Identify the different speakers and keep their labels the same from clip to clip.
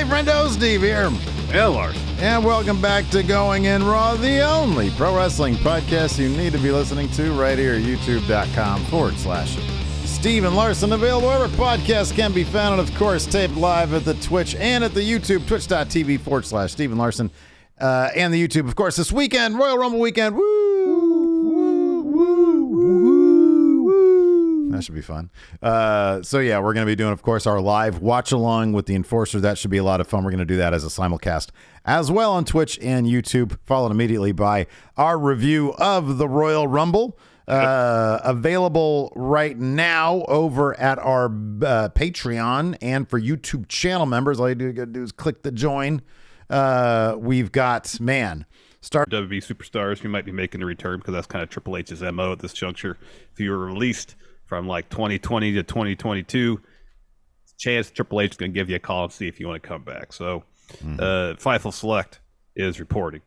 Speaker 1: Friendo, Steve here.
Speaker 2: Yeah, Larson.
Speaker 1: And welcome back to Going In Raw, the only pro wrestling podcast you need to be listening to right here at youtube.com/Steve and Larson. Available wherever podcasts can be found, and of course, taped live at the Twitch and at the YouTube, twitch.tv/Steve and Larson. And the YouTube, of course, this weekend, Royal Rumble weekend. Woo! That should be fun. So yeah, we're going to be doing, of course, our live watch along with the Enforcer. That should be a lot of fun. We're going to do that as a simulcast as well on Twitch and YouTube, followed immediately by our review of the Royal Rumble. Available right now over at our Patreon, and for YouTube channel members, all you gotta do is click the join. We've got, WWE
Speaker 2: superstars who might be making a return, because that's kind of Triple H's MO at this juncture. If you were released from like 2020 to 2022, chance Triple H is going to give you a call and see if you want to come back. So Fightful Select is reporting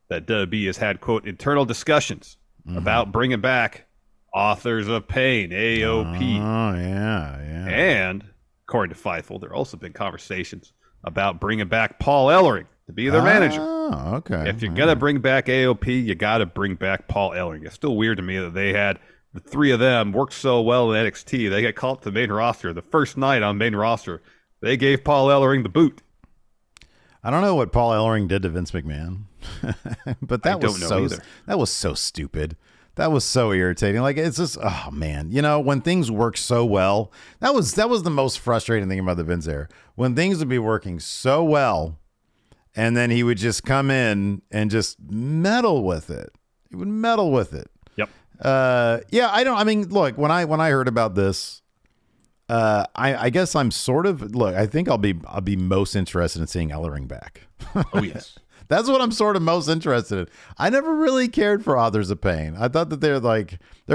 Speaker 2: that WWE has had, quote, internal discussions about bringing back Authors of Pain, AOP.
Speaker 1: Oh, yeah.
Speaker 2: And according to Fightful, there have also been conversations about bringing back Paul Ellering to be their manager.
Speaker 1: Oh, okay.
Speaker 2: If you're going to bring back AOP, you got to bring back Paul Ellering. It's still weird to me that they had the three of them work so well in NXT. They got called to the main roster. The first night on main roster, they gave Paul Ellering the boot.
Speaker 1: I don't know what Paul Ellering did to Vince McMahon, but that was so stupid. That was so irritating. Like, it's just, oh man, when things work so well, that was the most frustrating thing about the Vince era. When things would be working so well, and then he would just come in and just meddle with it. He would meddle with it.
Speaker 2: Yep.
Speaker 1: Look, when I heard about this, I guess I'm I think I'll be most interested in seeing Ellering back.
Speaker 2: Oh yes.
Speaker 1: That's what I'm sort of most interested in. I never really cared for Authors of Pain. I thought that there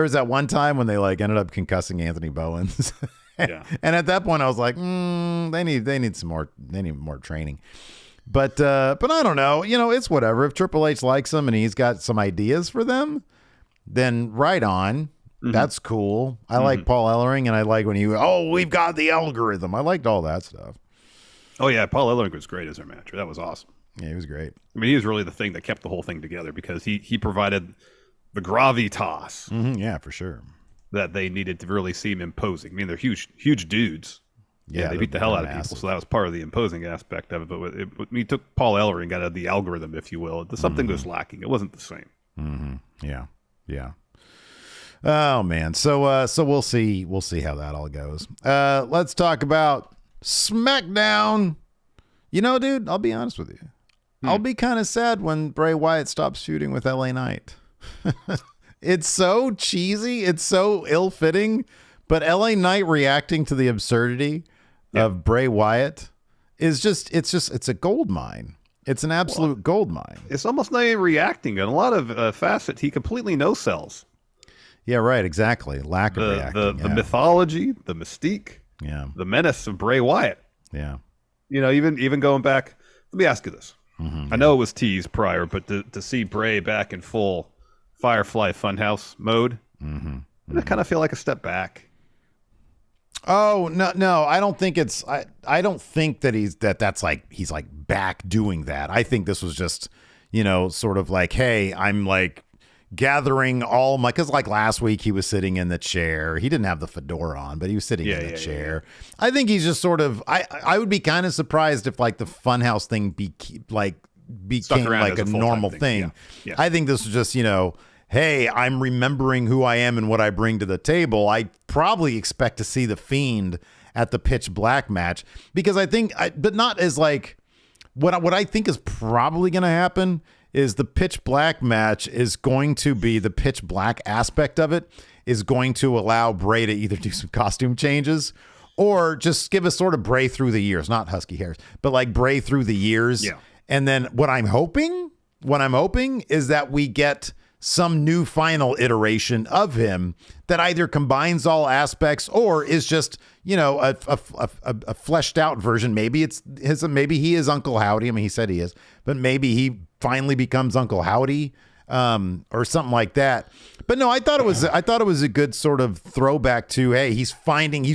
Speaker 1: was that one time when they ended up concussing Anthony Bowens.
Speaker 2: Yeah.
Speaker 1: And at that point I was like, they need more training. But I don't know. It's whatever. If Triple H likes them and he's got some ideas for them, then right on. Mm-hmm. That's cool. I like Paul Ellering, and I like when we've got the algorithm. I liked all that stuff.
Speaker 2: Oh yeah, Paul Ellering was great as their manager. That was awesome.
Speaker 1: Yeah, he was great.
Speaker 2: I mean, he was really the thing that kept the whole thing together, because he provided the gravitas.
Speaker 1: Yeah, for sure.
Speaker 2: That they needed to really seem imposing. I mean, they're huge dudes. Yeah, they beat the hell out of people, so that was part of the imposing aspect of it. But he took Paul Ellering out of the algorithm, if you will. Something was lacking. It wasn't the same.
Speaker 1: Yeah. Oh man, so we'll see how that all goes. Let's talk about Smackdown. Dude, I'll be honest with you. I'll be kind of sad when Bray Wyatt stops feuding with LA Knight. It's so cheesy, it's so ill-fitting, but LA Knight reacting to the absurdity of Bray Wyatt is it's a gold mine. It's an absolute gold mine.
Speaker 2: It's almost not even reacting. In a lot of facets, he completely no-sells.
Speaker 1: Yeah, right, exactly. Lack of reacting.
Speaker 2: The mythology, the mystique, the menace of Bray Wyatt.
Speaker 1: Yeah.
Speaker 2: Even going back, let me ask you this. I know it was teased prior, but to see Bray back in full Firefly Funhouse mode, I kind of feel like a step back.
Speaker 1: Oh, no, I don't think it's, I don't think that he's back doing that. I think this was just, sort of like, hey, I'm like gathering all my, because like last week he was sitting in the chair. He didn't have the fedora on, but he was sitting in the chair. Yeah. I think he's just sort of, I would be kind of surprised if like the Funhouse thing became like a normal thing. Yeah. I think this was just, hey, I'm remembering who I am and what I bring to the table. I probably expect to see the Fiend at the Pitch Black match, because I think, but not as like, what I think is probably going to happen is the Pitch Black match is going to be, the Pitch Black aspect of it is going to allow Bray to either do some costume changes or just give us sort of Bray through the years, not Husky Hairs, but like Bray through the years. Yeah. And then what I'm hoping is that we get some new final iteration of him that either combines all aspects or is just, a fleshed out version. Maybe maybe he is Uncle Howdy. I mean, he said he is, but maybe he finally becomes Uncle Howdy, or something like that. But no, I thought it was a good sort of throwback to, hey, he's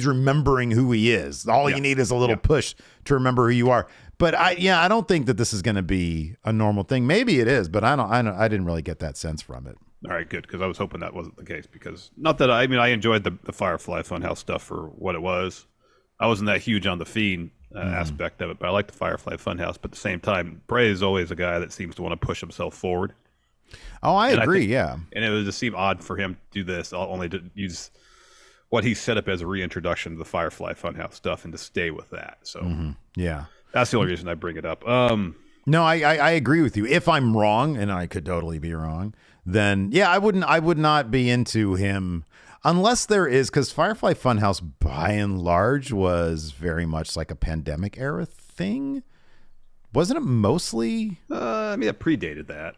Speaker 1: remembering who he is. All you need is a little push to remember who you are. But I don't think that this is going to be a normal thing. Maybe it is, but I didn't really get that sense from it.
Speaker 2: All right, good, because I was hoping that wasn't the case. Because not that I enjoyed the Firefly Funhouse stuff for what it was. I wasn't that huge on the Fiend aspect of it, but I like the Firefly Funhouse. But at the same time, Bray is always a guy that seems to want to push himself forward.
Speaker 1: Oh, I agree. And
Speaker 2: it would just seem odd for him to do this, only to use what he set up as a reintroduction to the Firefly Funhouse stuff and to stay with that. So that's the only reason I bring it up.
Speaker 1: No, I agree with you. If I'm wrong, and I could totally be wrong, then I would not be into him unless there is, because Firefly Funhouse by and large was very much like a pandemic era thing. Wasn't it mostly?
Speaker 2: It predated that.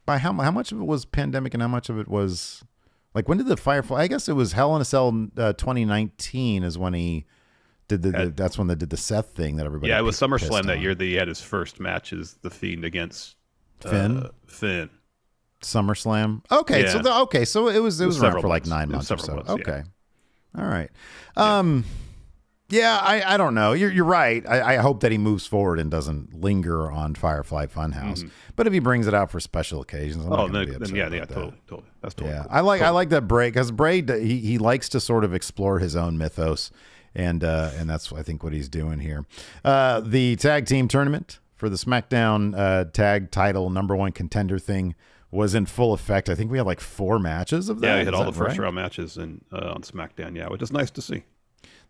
Speaker 1: By how much of it was pandemic and how much of it was like, when did the Firefly? I guess it was Hell in a Cell 2019 is when he did that's when they did the Seth thing that everybody.
Speaker 2: Yeah, it was SummerSlam that year that he had his first match as the Fiend against
Speaker 1: Finn. SummerSlam. Okay,
Speaker 2: yeah.
Speaker 1: So it was around for like
Speaker 2: months.
Speaker 1: 9 months or so.
Speaker 2: Months,
Speaker 1: okay, all right. I don't know. You're right. I hope that he moves forward and doesn't linger on Firefly Funhouse. But if he brings it out for special occasions, I'm not gonna be upset about that.
Speaker 2: Totally. That's totally cool.
Speaker 1: I like that Bray, because Bray he likes to sort of explore his own mythos, and that's I think what he's doing here. The tag team tournament for the SmackDown tag title #1 contender thing was in full effect. I think we had like 4 matches of that.
Speaker 2: Yeah, we had all the first round matches on SmackDown. Yeah, which is nice to see.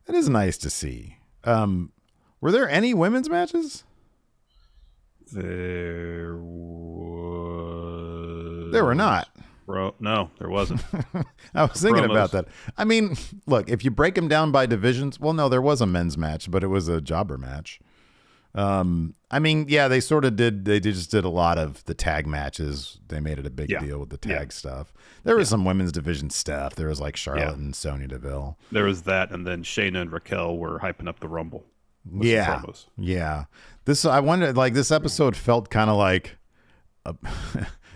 Speaker 1: That is nice to see. Were there any women's matches?
Speaker 2: There
Speaker 1: were not.
Speaker 2: No, there wasn't.
Speaker 1: I was thinking about that. I mean, look, if you break them down by divisions, well, no, there was a men's match, but it was a jobber match. They sort of did. They just did a lot of the tag matches. They made it a big deal with the tag stuff. There was some women's division stuff. There was like Charlotte and Sonya Deville.
Speaker 2: There was that, and then Shayna and Raquel were hyping up the Rumble.
Speaker 1: Yeah. This I wonder. Like, this episode felt kind of like,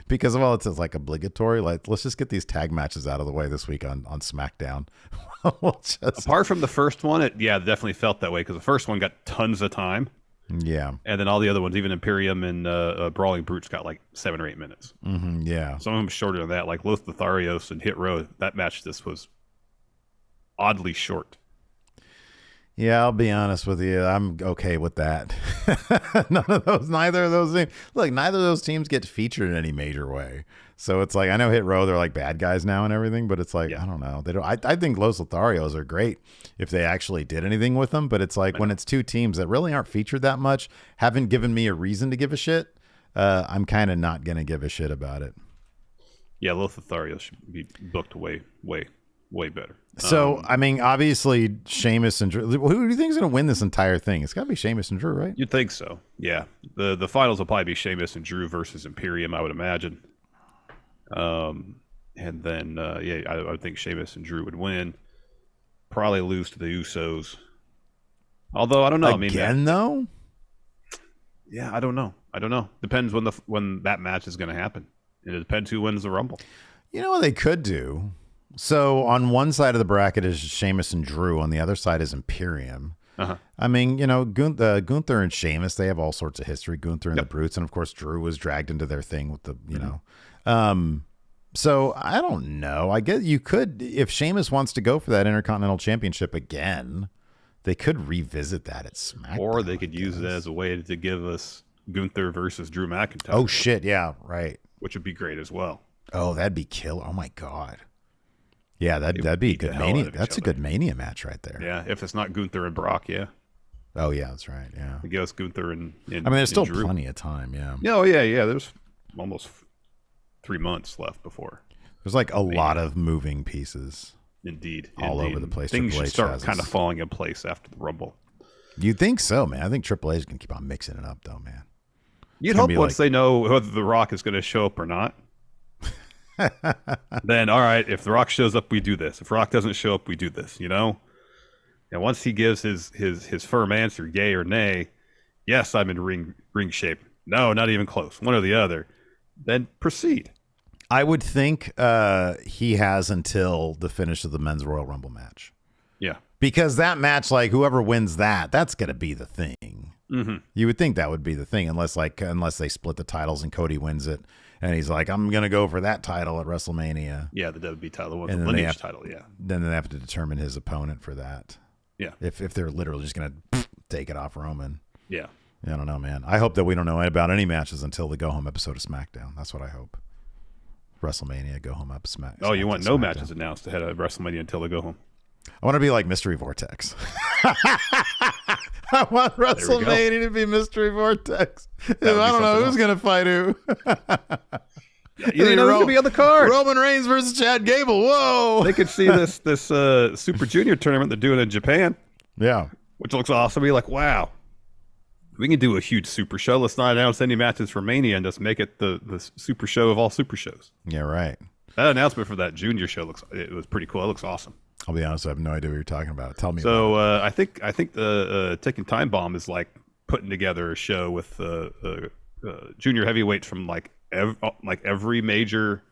Speaker 1: because of all it's like obligatory. Like, let's just get these tag matches out of the way this week on SmackDown.
Speaker 2: Apart from the first one, it definitely felt that way, because the first one got tons of time.
Speaker 1: Yeah.
Speaker 2: And then all the other ones, even Imperium and Brawling Brutes, got like 7 or 8 minutes.
Speaker 1: Yeah.
Speaker 2: Some of them shorter than that, like Los Lotharios and Hit Row. That match, this was oddly short.
Speaker 1: Yeah, I'll be honest with you. I'm okay with that. Neither of those teams. Look, neither of those teams get featured in any major way. So it's like, I know Hit Row, they're like bad guys now and everything, but it's like, I don't know. They don't. I think Los Lotharios are great if they actually did anything with them. But it's like, when it's 2 teams that really aren't featured that much, haven't given me a reason to give a shit, I'm kind of not going to give a shit about it.
Speaker 2: Yeah, Los Lotharios should be booked way better.
Speaker 1: So, obviously, Sheamus and Drew. Who do you think is going to win this entire thing? It's got to be Sheamus and Drew, right?
Speaker 2: You'd think so. Yeah. The finals will probably be Sheamus and Drew versus Imperium, I would imagine. And then, I would think Sheamus and Drew would win. Probably lose to the Usos. Although, I don't know.
Speaker 1: Though?
Speaker 2: Yeah, I don't know. Depends when that match is going to happen. And it depends who wins the Rumble.
Speaker 1: You know what they could do? So on one side of the bracket is Sheamus and Drew. On the other side is Imperium.
Speaker 2: Uh-huh.
Speaker 1: Gunther and Sheamus, they have all sorts of history. Gunther and the Brutes, and of course Drew was dragged into their thing with the, So I don't know. I guess you could, if Sheamus wants to go for that Intercontinental Championship again, they could revisit that at SmackDown.
Speaker 2: Or they could use it as a way to give us Gunther versus Drew McIntyre.
Speaker 1: Oh shit, yeah, right.
Speaker 2: Which would be great as well.
Speaker 1: Oh, that'd be killer. Oh my god. Yeah, that'd be a good Mania. That's a good Mania match right there.
Speaker 2: Yeah, if it's not Gunther and Brock, yeah.
Speaker 1: Oh yeah, that's right. Yeah.
Speaker 2: I guess Gunther and
Speaker 1: there's still
Speaker 2: Drew.
Speaker 1: plenty of time. Yeah.
Speaker 2: Oh yeah. There's almost 3 months left before.
Speaker 1: There's like a lot of moving pieces.
Speaker 2: Indeed.
Speaker 1: All over the place.
Speaker 2: Things should start kind of falling in place after the Rumble.
Speaker 1: You think so, man? I think Triple H can keep on mixing it up, though, man.
Speaker 2: You'd hope once they know whether The Rock is going to show up or not. Then, all right, if The Rock shows up, we do this. If Rock doesn't show up, we do this, And once he gives his firm answer, yay or nay, yes, I'm in ring shape. No, not even close. One or the other. Then proceed.
Speaker 1: I would think he has until the finish of the Men's Royal Rumble match.
Speaker 2: Yeah.
Speaker 1: Because that match, like, whoever wins that's going to be the thing.
Speaker 2: Mm-hmm.
Speaker 1: You would think that would be the thing, unless they split the titles and Cody wins it, and he's like, I'm gonna go for that title at WrestleMania.
Speaker 2: Yeah, the WWE title, the
Speaker 1: And then
Speaker 2: lineage title. Yeah.
Speaker 1: Then they have to determine his opponent for that.
Speaker 2: Yeah.
Speaker 1: If they're literally just gonna take it off Roman.
Speaker 2: Yeah.
Speaker 1: I don't know, man. I hope that we don't know about any matches until the go home episode of SmackDown. That's what I hope. WrestleMania go home up SmackDown.
Speaker 2: Oh, you want no matches announced ahead of WrestleMania until they go home?
Speaker 1: I want to be like Mystery Vortex. I want WrestleMania to be Mystery Vortex. I don't know who's going to fight who.
Speaker 2: You didn't know who's going to be on the card.
Speaker 1: Roman Reigns versus Chad Gable. Whoa.
Speaker 2: They could see this Super Junior tournament they're doing in Japan.
Speaker 1: Yeah.
Speaker 2: Which looks awesome. Be like, wow, we can do a huge super show. Let's not announce any matches for Mania and just make it the super show of all super shows.
Speaker 1: Yeah, right.
Speaker 2: That announcement for that Junior show it was pretty cool. It looks awesome.
Speaker 1: I'll be honest, I have no idea what you're talking about. Tell me.
Speaker 2: So I think the Ticking Time Bomb is like putting together a show with junior heavyweights from like every major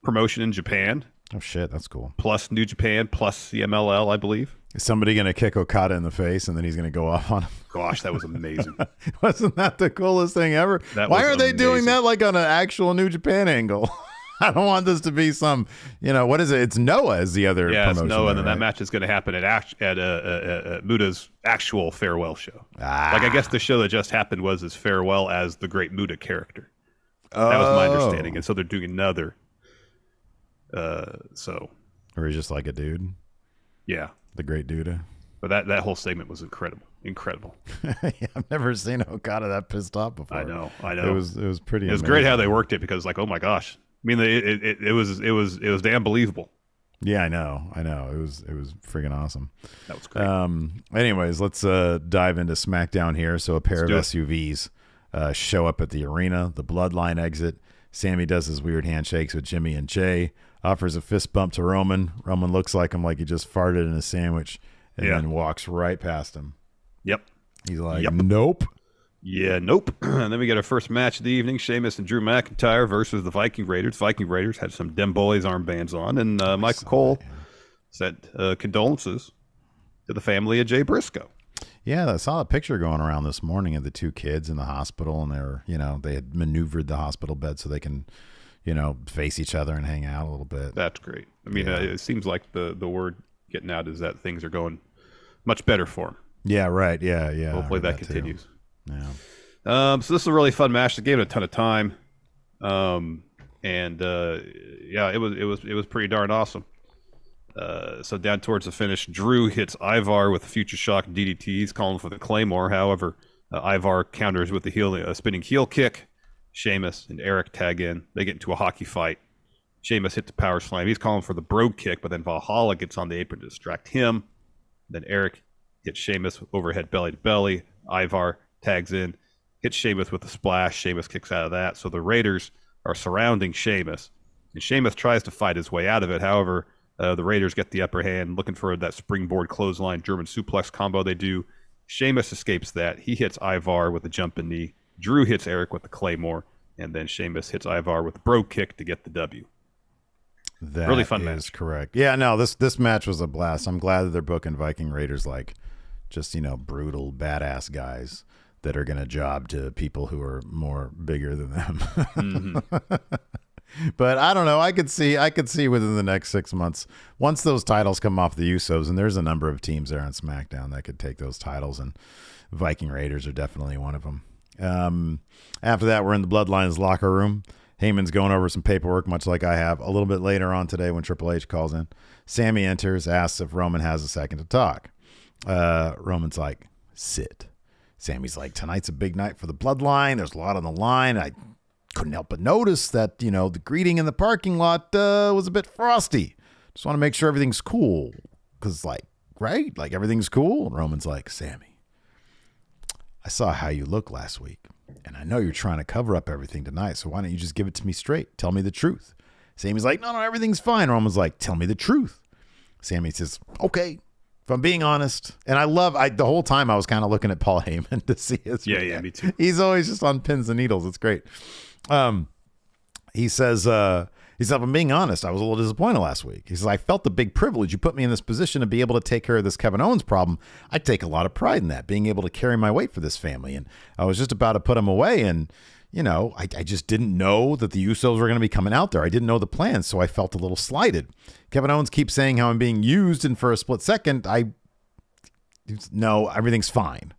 Speaker 2: promotion in Japan.
Speaker 1: Oh shit, that's cool.
Speaker 2: Plus New Japan, plus CMLL, I believe.
Speaker 1: Is somebody going to kick Okada in the face and then he's going to go off on him?
Speaker 2: Gosh, that was amazing.
Speaker 1: Wasn't that the coolest thing ever? Why are they doing that like on an actual New Japan angle? I don't want this to be some, what is it? It's Noah as the other promotion.
Speaker 2: Yeah, it's Noah, and then
Speaker 1: right?
Speaker 2: that match is going to happen at Muda's actual farewell show. Like, I guess the show that just happened was his farewell as the Great Muda character. That was my understanding. And so they're doing another.
Speaker 1: Or he's just like a dude.
Speaker 2: Yeah.
Speaker 1: The Great Duda.
Speaker 2: But that whole segment was incredible.
Speaker 1: Yeah, I've never seen Okada that pissed off before.
Speaker 2: I know.
Speaker 1: It was pretty.
Speaker 2: It was great how they worked it because, like, oh my gosh. I mean, it was damn believable.
Speaker 1: Yeah, I know. It was freaking awesome.
Speaker 2: That was great.
Speaker 1: Anyways, let's dive into SmackDown here. So a pair of SUVs show up at the arena. The Bloodline exit. Sami does his weird handshakes with Jimmy and Jay. Offers a fist bump to Roman. Roman looks like him, like he just farted in a sandwich, and then walks right past him.
Speaker 2: Yep.
Speaker 1: He's like, nope.
Speaker 2: Yeah, nope. And then we get our first match of the evening, Sheamus and Drew McIntyre versus the Viking Raiders. Viking Raiders had some Dem Boys armbands on, and Michael Cole sent condolences to the family of Jay Briscoe.
Speaker 1: Yeah, I saw a picture going around this morning of the two kids in the hospital, and they were, they had maneuvered the hospital bed so they can, face each other and hang out a little bit.
Speaker 2: That's great. I mean, it seems like the word getting out is that things are going much better for them.
Speaker 1: Yeah, right. Yeah.
Speaker 2: Hopefully that continues.
Speaker 1: Too. Yeah.
Speaker 2: So this is a really fun match. They gave it a ton of time, it was pretty darn awesome. So down towards the finish, Drew hits Ivar with Future Shock DDTs, calling for the Claymore. However, Ivar counters with the spinning heel kick. Sheamus and Eric tag in. They get into a hockey fight. Sheamus hits the power slam. He's calling for the Brogue kick, but then Valhalla gets on the apron to distract him. Then Eric hits Sheamus overhead belly to belly. Ivar tags in, hits Sheamus with a splash. Sheamus kicks out of that. So the Raiders are surrounding Sheamus. And Sheamus tries to fight his way out of it. However, the Raiders get the upper hand, looking for that springboard clothesline German suplex combo they do. Sheamus escapes that. He hits Ivar with a jumping knee. Drew hits Eric with the Claymore. And then Sheamus hits Ivar with the Brogue kick to get the W.
Speaker 1: That
Speaker 2: really fun match.
Speaker 1: Is correct. Yeah, no, this match was a blast. I'm glad that they're booking Viking Raiders like just, brutal, badass guys that are going to job to people who are more bigger than them. Mm-hmm. But I don't know. I could see within the next 6 months, once those titles come off the Usos, and there's a number of teams there on SmackDown that could take those titles, and Viking Raiders are definitely one of them. After that, we're in the Bloodline's locker room. Heyman's going over some paperwork, much like I have. A little bit later on today when Triple H calls in, Sami enters, asks if Roman has a second to talk. Roman's like, sit. Sami's like, tonight's a big night for the Bloodline. There's a lot on the line. I couldn't help but notice that, the greeting in the parking lot was a bit frosty. Just want to make sure everything's cool. Because, right? Everything's cool. And Roman's like, Sami, I saw how you looked last week. And I know you're trying to cover up everything tonight. So why don't you just give it to me straight? Tell me the truth. Sami's like, no, everything's fine. Roman's like, tell me the truth. Sami says, okay. If I'm being honest, and the whole time I was kind of looking at Paul Heyman to see his reaction.
Speaker 2: Yeah, me too.
Speaker 1: He's always just on pins and needles. It's great. He says, He said, if I'm being honest, I was a little disappointed last week. He says, I felt the big privilege. You put me in this position to be able to take care of this Kevin Owens problem. I take a lot of pride in that, being able to carry my weight for this family. And I was just about to put him away. And, you know, I just didn't know that the Usos were going to be coming out there. I didn't know the plan, so I felt a little slighted. Kevin Owens keeps saying how I'm being used, and for a split second, no, everything's fine.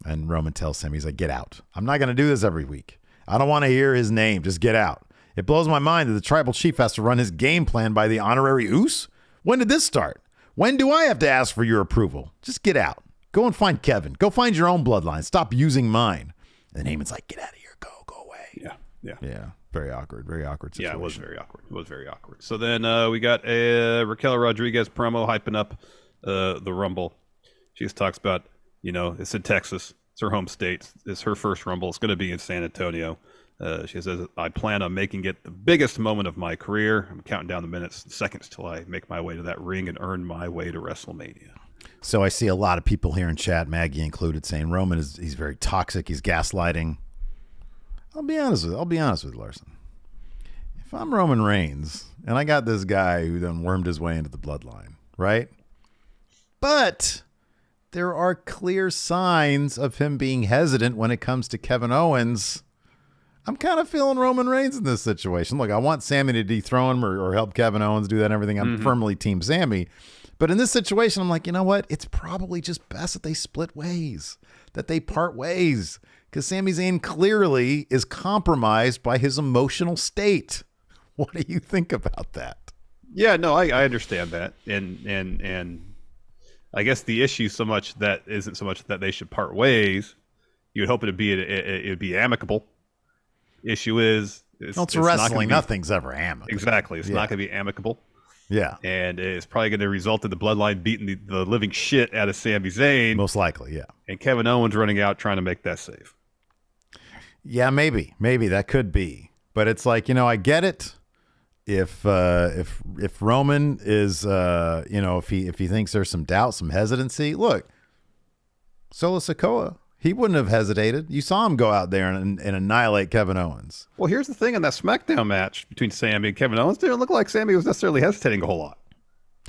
Speaker 1: And Roman tells him, he's like, get out. I'm not going to do this every week. I don't want to hear his name. Just get out. It blows my mind that the tribal chief has to run his game plan by the honorary Uso. When did this start? When do I have to ask for your approval? Just get out. Go and find Kevin. Go find your own bloodline. Stop using mine. And Heyman's like, get out of here. Go away.
Speaker 2: Yeah.
Speaker 1: Very awkward situation.
Speaker 2: Yeah, it was very awkward. So then we got a Raquel Rodriguez promo hyping up the Rumble. She just talks about, you know, it's in Texas. It's her home state. It's her first Rumble. It's going to be in San Antonio. She says, I plan on making it the biggest moment of my career. I'm counting down the minutes, the seconds till I make my way to that ring and earn my way to WrestleMania.
Speaker 1: So I see a lot of people here in chat, Maggie included, saying Roman he's very toxic. He's gaslighting. I'll be honest with you, Larson. If I'm Roman Reigns and I got this guy who then wormed his way into the bloodline, right? But there are clear signs of him being hesitant when it comes to Kevin Owens. I'm kind of feeling Roman Reigns in this situation. Look, I want Sami to dethrone him or help Kevin Owens do that and everything. I'm firmly team Sami. But in this situation, I'm like, you know what? It's probably just best that they split ways, that they part ways, because Sami Zayn clearly is compromised by his emotional state. What do you think about that?
Speaker 2: Yeah, no, I understand that. And I guess the issue isn't so much that they should part ways. You'd hope it'd be amicable. Issue is
Speaker 1: it's wrestling. Nothing's ever amicable.
Speaker 2: Exactly. It's not going to be amicable.
Speaker 1: Yeah.
Speaker 2: And it's probably going to result in the bloodline beating the living shit out of Sami Zayn.
Speaker 1: Most likely, yeah.
Speaker 2: And Kevin Owens running out trying to make that save.
Speaker 1: Yeah, maybe that could be. But it's like, you know, I get it. If Roman is, you know, if he thinks there's some doubt, some hesitancy, look, Solo Sikoa, he wouldn't have hesitated. You saw him go out there and annihilate Kevin Owens.
Speaker 2: Well, here's the thing in that Smackdown match between Sami and Kevin Owens, it didn't look like Sami was necessarily hesitating a whole lot.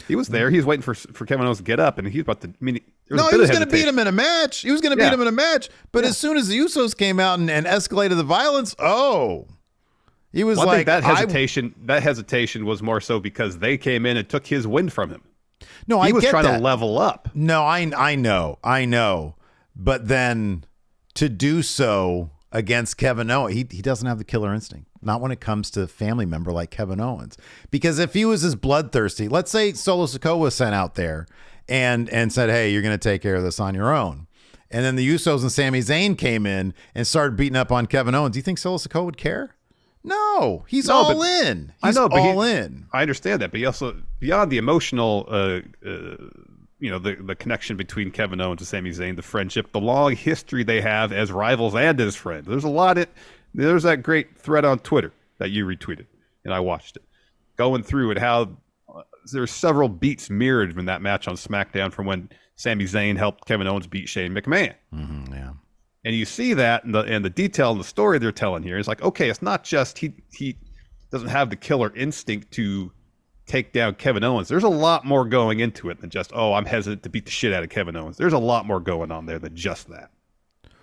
Speaker 2: He was there. He was waiting for Kevin Owens to get up, and he was about to. I mean, he was going to beat him in a match.
Speaker 1: He was going to beat him in a match. But as soon as the Usos came out and escalated the violence, he was like,
Speaker 2: I think that hesitation was more so because they came in and took his win from him.
Speaker 1: No,
Speaker 2: he was trying to level up.
Speaker 1: No, I know. But then to do so against Kevin Owens, he doesn't have the killer instinct. Not when it comes to a family member like Kevin Owens. Because if he was as bloodthirsty, let's say Solo Sikoa was sent out there and said, hey, you're going to take care of this on your own. And then the Usos and Sami Zayn came in and started beating up on Kevin Owens. Do you think Solo Sikoa would care? No, he's all in. He's all in.
Speaker 2: I understand that, but he also, beyond the emotional, you know, the connection between Kevin Owens and Sami Zayn, the friendship, the long history they have as rivals and as friends. There's that great thread on Twitter that you retweeted, and I watched it, going through it, how there's several beats mirrored from that match on SmackDown from when Sami Zayn helped Kevin Owens beat Shane McMahon.
Speaker 1: Yeah.
Speaker 2: And you see that, and the detail in the story they're telling here is like, okay, it's not just he doesn't have the killer instinct to take down Kevin Owens. There's a lot more going into it than just, I'm hesitant to beat the shit out of Kevin Owens. There's a lot more going on there than just that.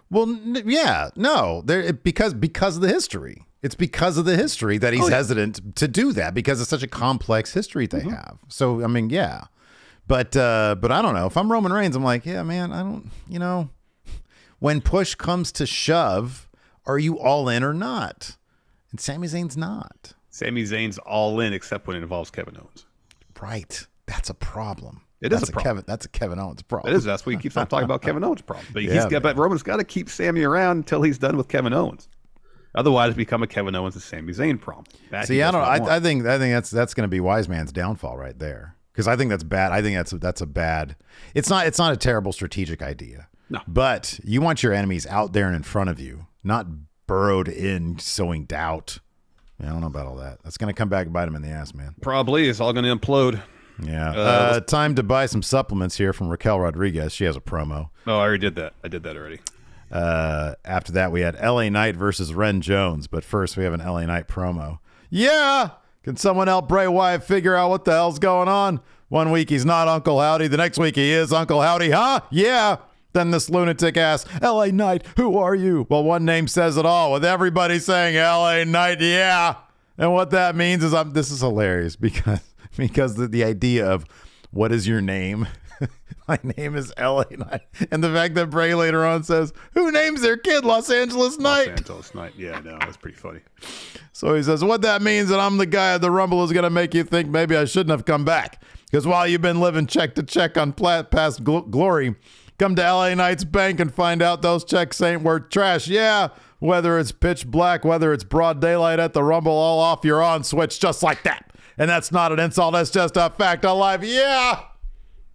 Speaker 1: Well, yeah, no, because of the history. It's because of the history that he's hesitant to do that, because it's such a complex history they have. So, I mean, yeah. But I don't know. If I'm Roman Reigns, I'm like, yeah, man, I don't, you know. When push comes to shove, are you all in or not? And Sami Zayn's not.
Speaker 2: Sami Zayn's all in except when it involves Kevin Owens.
Speaker 1: Right. That's a problem.
Speaker 2: That's a problem.
Speaker 1: That's a Kevin Owens problem.
Speaker 2: It is. That's why he keeps on talking about Kevin Owens' problem. But but Roman's got to keep Sami around until he's done with Kevin Owens. Otherwise, it's become a Kevin Owens and Sami Zayn problem.
Speaker 1: See, I think that's going to be Wise Man's downfall right there, because I think that's bad. I think that's a bad. It's not a terrible strategic idea.
Speaker 2: No.
Speaker 1: But you want your enemies out there and in front of you, not burrowed in, sowing doubt. I don't know about all that. That's going to come back and bite him in the ass, man.
Speaker 2: Probably. It's all going to implode.
Speaker 1: Yeah. Time to buy some supplements here from Raquel Rodriguez. She has a promo.
Speaker 2: Oh, I already did that. I did that already.
Speaker 1: After that, we had LA Knight versus Ren Jones. But first, we have an LA Knight promo. Yeah, Can someone help Bray Wyatt figure out what the hell's going on? One week he's not Uncle Howdy. The next week he is Uncle Howdy. Huh? Yeah. Then this lunatic asks, LA Knight, who are you? Well, one name says it all, with everybody saying LA Knight, yeah. And what that means is this is hilarious because the idea of what is your name? My name is LA Knight. And the fact that Bray later on says, who names their kid Los Angeles Knight?
Speaker 2: Los Angeles Knight. Yeah, I know. That's pretty funny.
Speaker 1: So he says, what that means that I'm the guy at the Rumble is going to make you think maybe I shouldn't have come back. Because while you've been living check to check on past glory, come to LA Knight's bank and find out those checks ain't worth trash. Yeah, whether it's pitch black, whether it's broad daylight at the Rumble, all off your on switch just like that. And that's not an insult. That's just a fact of life. Yeah.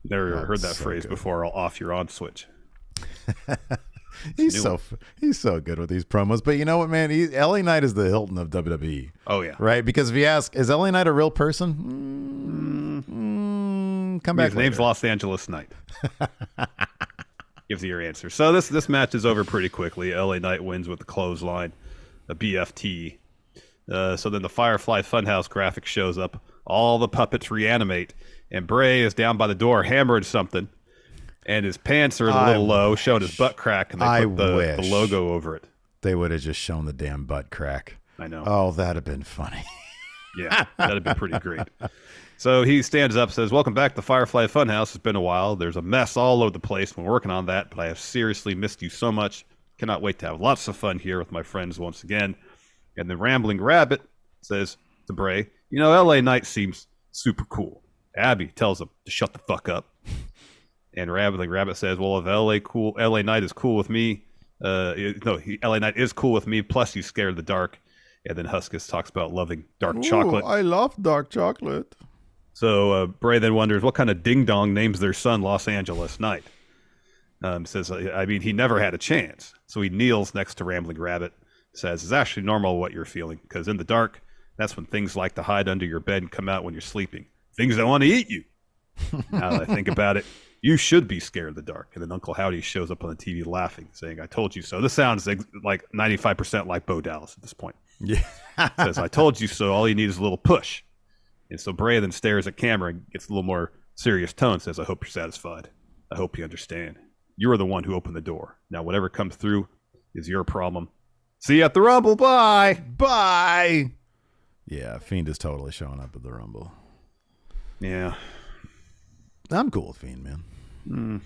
Speaker 2: Never heard that phrase before. I'll off your on switch.
Speaker 1: He's so good with these promos. But you know what, man? LA Knight is the Hilton of WWE.
Speaker 2: Oh, yeah.
Speaker 1: Right? Because if you ask, is LA Knight a real person? Come back.
Speaker 2: His name's Los Angeles Knight. Gives you your answer. So this match is over pretty quickly. LA Knight wins with the clothesline, a BFT. So then the Firefly Funhouse graphic shows up. All the puppets reanimate. And Bray is down by the door hammering something. And his pants are a little low, showing his butt crack. And they put the logo over it.
Speaker 1: They would have just shown the damn butt crack.
Speaker 2: I know.
Speaker 1: Oh, that'd have been funny.
Speaker 2: Yeah, that'd be pretty great. So he stands up, says, welcome back to Firefly Funhouse. It's been a while. There's a mess all over the place. We're working on that, but I have seriously missed you so much. Cannot wait to have lots of fun here with my friends once again. And the Rambling Rabbit says to Bray, you know, LA Knight seems super cool. Abby tells him to shut the fuck up. And Rambling Rabbit says, well, if LA Knight is cool with me, LA Knight is cool with me, plus he's scared of the dark. And then Huskus talks about loving dark chocolate.
Speaker 1: I love dark chocolate.
Speaker 2: So Bray then wonders what kind of ding-dong names their son Los Angeles Knight. Says, I mean, he never had a chance. So he kneels next to Rambling Rabbit, says, it's actually normal what you're feeling, because in the dark, that's when things like to hide under your bed and come out when you're sleeping. Things that want to eat you. Now that I think about it, you should be scared of the dark. And then Uncle Howdy shows up on the TV laughing, saying, I told you so. This sounds like 95% like Bo Dallas at this point.
Speaker 1: Yeah.
Speaker 2: Says, I told you so. All you need is a little push. And so Bray then stares at camera and gets a little more serious tone, says, I hope you're satisfied. I hope you understand. You are the one who opened the door. Now, whatever comes through is your problem. See you at the Rumble. Bye.
Speaker 1: Bye. Yeah, Fiend is totally showing up at the Rumble.
Speaker 2: Yeah.
Speaker 1: I'm cool with Fiend, man.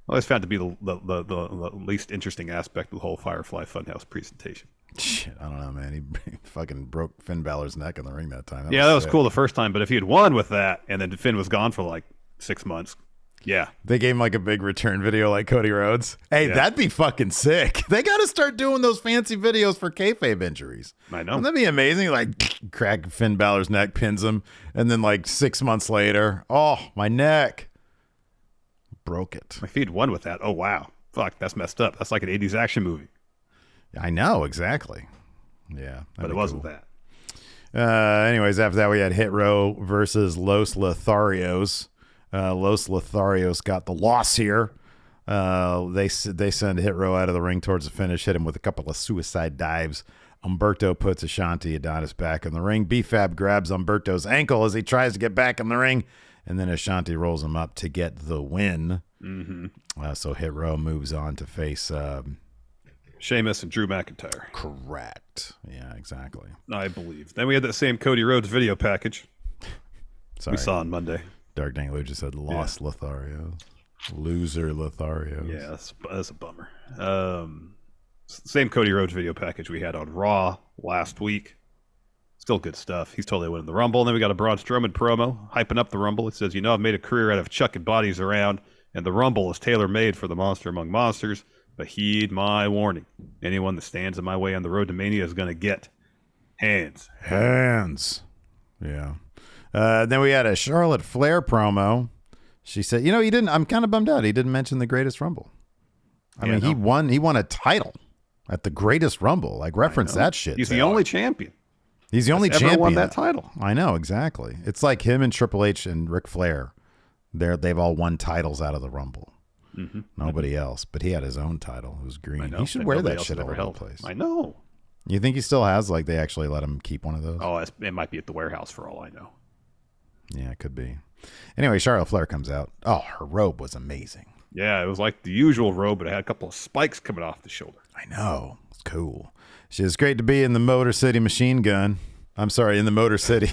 Speaker 2: Well, it's found to be the least interesting aspect of the whole Firefly Funhouse presentation.
Speaker 1: Shit, I don't know, man. He fucking broke Finn Balor's neck in the ring that time.
Speaker 2: That was cool the first time, but if he had won with that and then Finn was gone for like 6 months, yeah.
Speaker 1: They gave him like a big return video like Cody Rhodes. Hey, that'd be fucking sick. They got to start doing those fancy videos for kayfabe injuries.
Speaker 2: I know.
Speaker 1: Wouldn't that be amazing? Like, crack Finn Balor's neck, pins him, and then like 6 months later, oh, my neck. Broke it.
Speaker 2: If he'd won with that, oh, wow. Fuck, that's messed up. That's like an 80s action movie.
Speaker 1: I know, exactly. Yeah.
Speaker 2: But it wasn't that.
Speaker 1: Anyways, after that, we had Hit Row versus Los Lotharios. Los Lotharios got the loss here. They send Hit Row out of the ring towards the finish, hit him with a couple of suicide dives. Umberto puts Ashanti Adonis back in the ring. B-Fab grabs Umberto's ankle as he tries to get back in the ring, and then Ashanti rolls him up to get the win. Mm-hmm. So Hit Row moves on to face
Speaker 2: Sheamus and Drew McIntyre.
Speaker 1: Correct. Yeah, exactly.
Speaker 2: I believe. Then we had that same Cody Rhodes video package.
Speaker 1: Sorry.
Speaker 2: We saw on Monday.
Speaker 1: Dark Dangler just said lost Lotharios. Loser Lotharios.
Speaker 2: Yeah, that's a bummer. Same Cody Rhodes video package we had on Raw last week. Still good stuff. He's totally winning the Rumble. And then we got a Braun Strowman promo hyping up the Rumble. It says, you know, I've made a career out of chucking bodies around, and the Rumble is tailor-made for the monster among monsters. But heed my warning. Anyone that stands in my way on the road to Mania is going to get hands.
Speaker 1: Hands. Yeah. Then we had a Charlotte Flair promo. She said, you know, he didn't, I'm kind of bummed out. He didn't mention the Greatest Rumble. He won a title at the Greatest Rumble. Like, reference that shit.
Speaker 2: He's the only champion.
Speaker 1: He's the only champion.
Speaker 2: Ever won that title.
Speaker 1: I know, exactly. It's like him and Triple H and Ric Flair. They've all won titles out of the Rumble. Mm-hmm. Nobody else, but he had his own title. It was green. He should wear that shit all over the place.
Speaker 2: I know.
Speaker 1: You think he still has, like, they actually let him keep one of those?
Speaker 2: Oh, it might be at the warehouse for all I know.
Speaker 1: Yeah, it could be. Anyway, Charlotte Flair comes out. Oh, her robe was amazing.
Speaker 2: Yeah, it was like the usual robe, but it had a couple of spikes coming off the shoulder.
Speaker 1: I know. It's cool. She was great to be in the Motor City Machine Gun. I'm sorry, in the Motor City.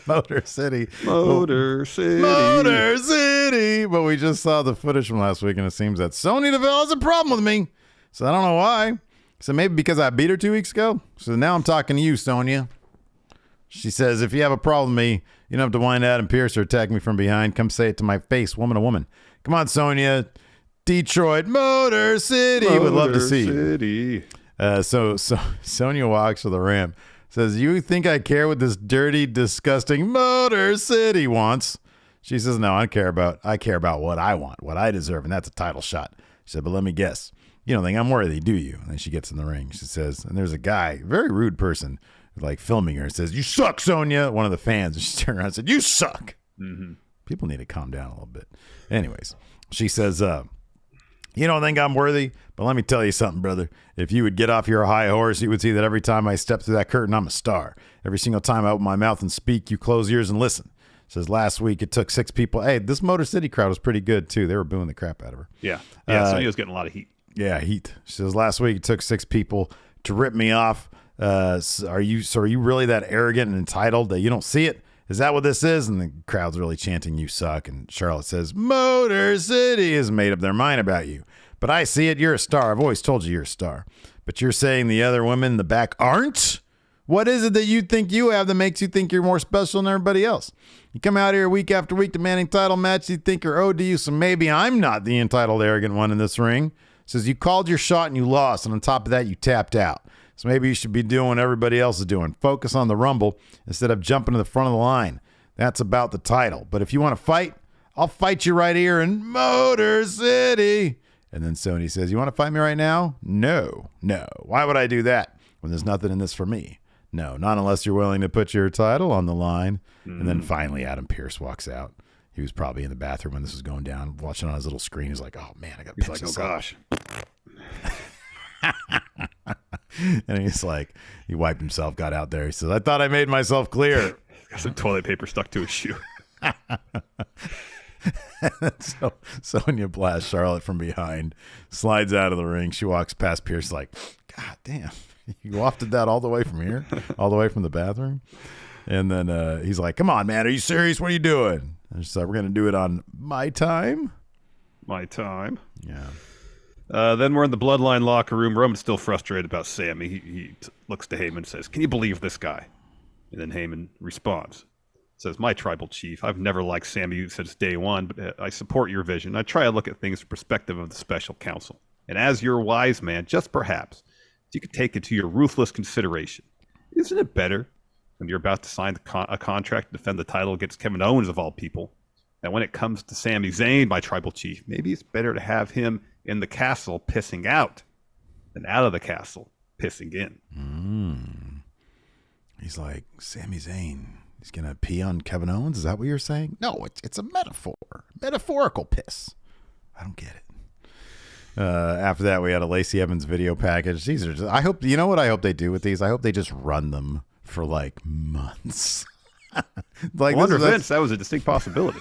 Speaker 1: Motor City.
Speaker 2: Motor City.
Speaker 1: Motor City. But we just saw the footage from last week, and it seems that Sonya Deville has a problem with me. So I don't know why. So maybe because I beat her 2 weeks ago. So now I'm talking to you, Sonya. She says, if you have a problem with me, you don't have to whine Adam Pearce or attack me from behind. Come say it to my face, woman to woman. Come on, Sonya. Detroit, Motor City. Would love to see you. So Sonya walks to the ramp. Says, you think I care what this dirty, disgusting Motor City wants? She says, no, I care about what I want, what I deserve, and that's a title shot. She said, but let me guess. You don't think I'm worthy, do you? And then she gets in the ring. She says, and there's a guy, a very rude person, like filming her, and says, you suck, Sonya. One of the fans. And she turned around and said, you suck. Mm-hmm. People need to calm down a little bit. Anyways, she says, you don't think I'm worthy? But let me tell you something, brother. If you would get off your high horse, you would see that every time I step through that curtain, I'm a star. Every single time I open my mouth and speak, you close ears and listen. Says last week it took 6 people. Hey, this Motor City crowd was pretty good, too. They were booing the crap out of her.
Speaker 2: Yeah. Sonya was getting a lot of heat.
Speaker 1: Yeah, heat. She says last week it took 6 people to rip me off. Are you really that arrogant and entitled that you don't see it? Is that what this is? And the crowd's really chanting, you suck. And Charlotte says, Motor City has made up their mind about you. But I see it. You're a star. I've always told you you're a star. But you're saying the other women in the back aren't? What is it that you think you have that makes you think you're more special than everybody else? You come out here week after week demanding title matches you think are owed to you, so maybe I'm not the entitled, arrogant one in this ring. Says you called your shot and you lost, and on top of that, you tapped out. So maybe you should be doing what everybody else is doing. Focus on the Rumble instead of jumping to the front of the line. That's about the title. But if you want to fight, I'll fight you right here in Motor City. And then Sony says, you want to fight me right now? No. Why would I do that when there's nothing in this for me? No, not unless you're willing to put your title on the line. And then finally Adam Pearce walks out. He was probably in the bathroom when this was going down, watching on his little screen. He's like, oh, man, I got to pinch this
Speaker 2: gosh.
Speaker 1: And he's like, he wiped himself, got out there. He says, I thought I made myself clear.
Speaker 2: Got some toilet paper stuck to his shoe.
Speaker 1: So Sonya blasts Charlotte from behind, slides out of the ring. She walks past Pierce like, God damn, you wafted that all the way from here, all the way from the bathroom. And then he's like, come on, man, are you serious? What are you doing? And she's like, we're going to do it on my time.
Speaker 2: My time.
Speaker 1: Yeah.
Speaker 2: Then we're in the Bloodline locker room. Roman's still frustrated about Sami. He looks to Heyman and says, can you believe this guy? And then Heyman responds. Says, my tribal chief, I've never liked Sami since day one, but I support your vision. I try to look at things from the perspective of the special counsel. And as your wise man, just perhaps, you could take it to your ruthless consideration. Isn't it better when you're about to sign a contract to defend the title against Kevin Owens of all people, that when it comes to Sami Zayn, my tribal chief, maybe it's better to have him in the castle pissing out than out of the castle pissing in.
Speaker 1: He's like, Sami Zayn, he's going to pee on Kevin Owens? Is that what you're saying? No, it's a metaphor. Metaphorical piss. I don't get it. After that, we had a Lacey Evans video package. These are just, I hope, you know what I hope they do with these? I hope they just run them for like months.
Speaker 2: Like, under Vince, that was a distinct possibility.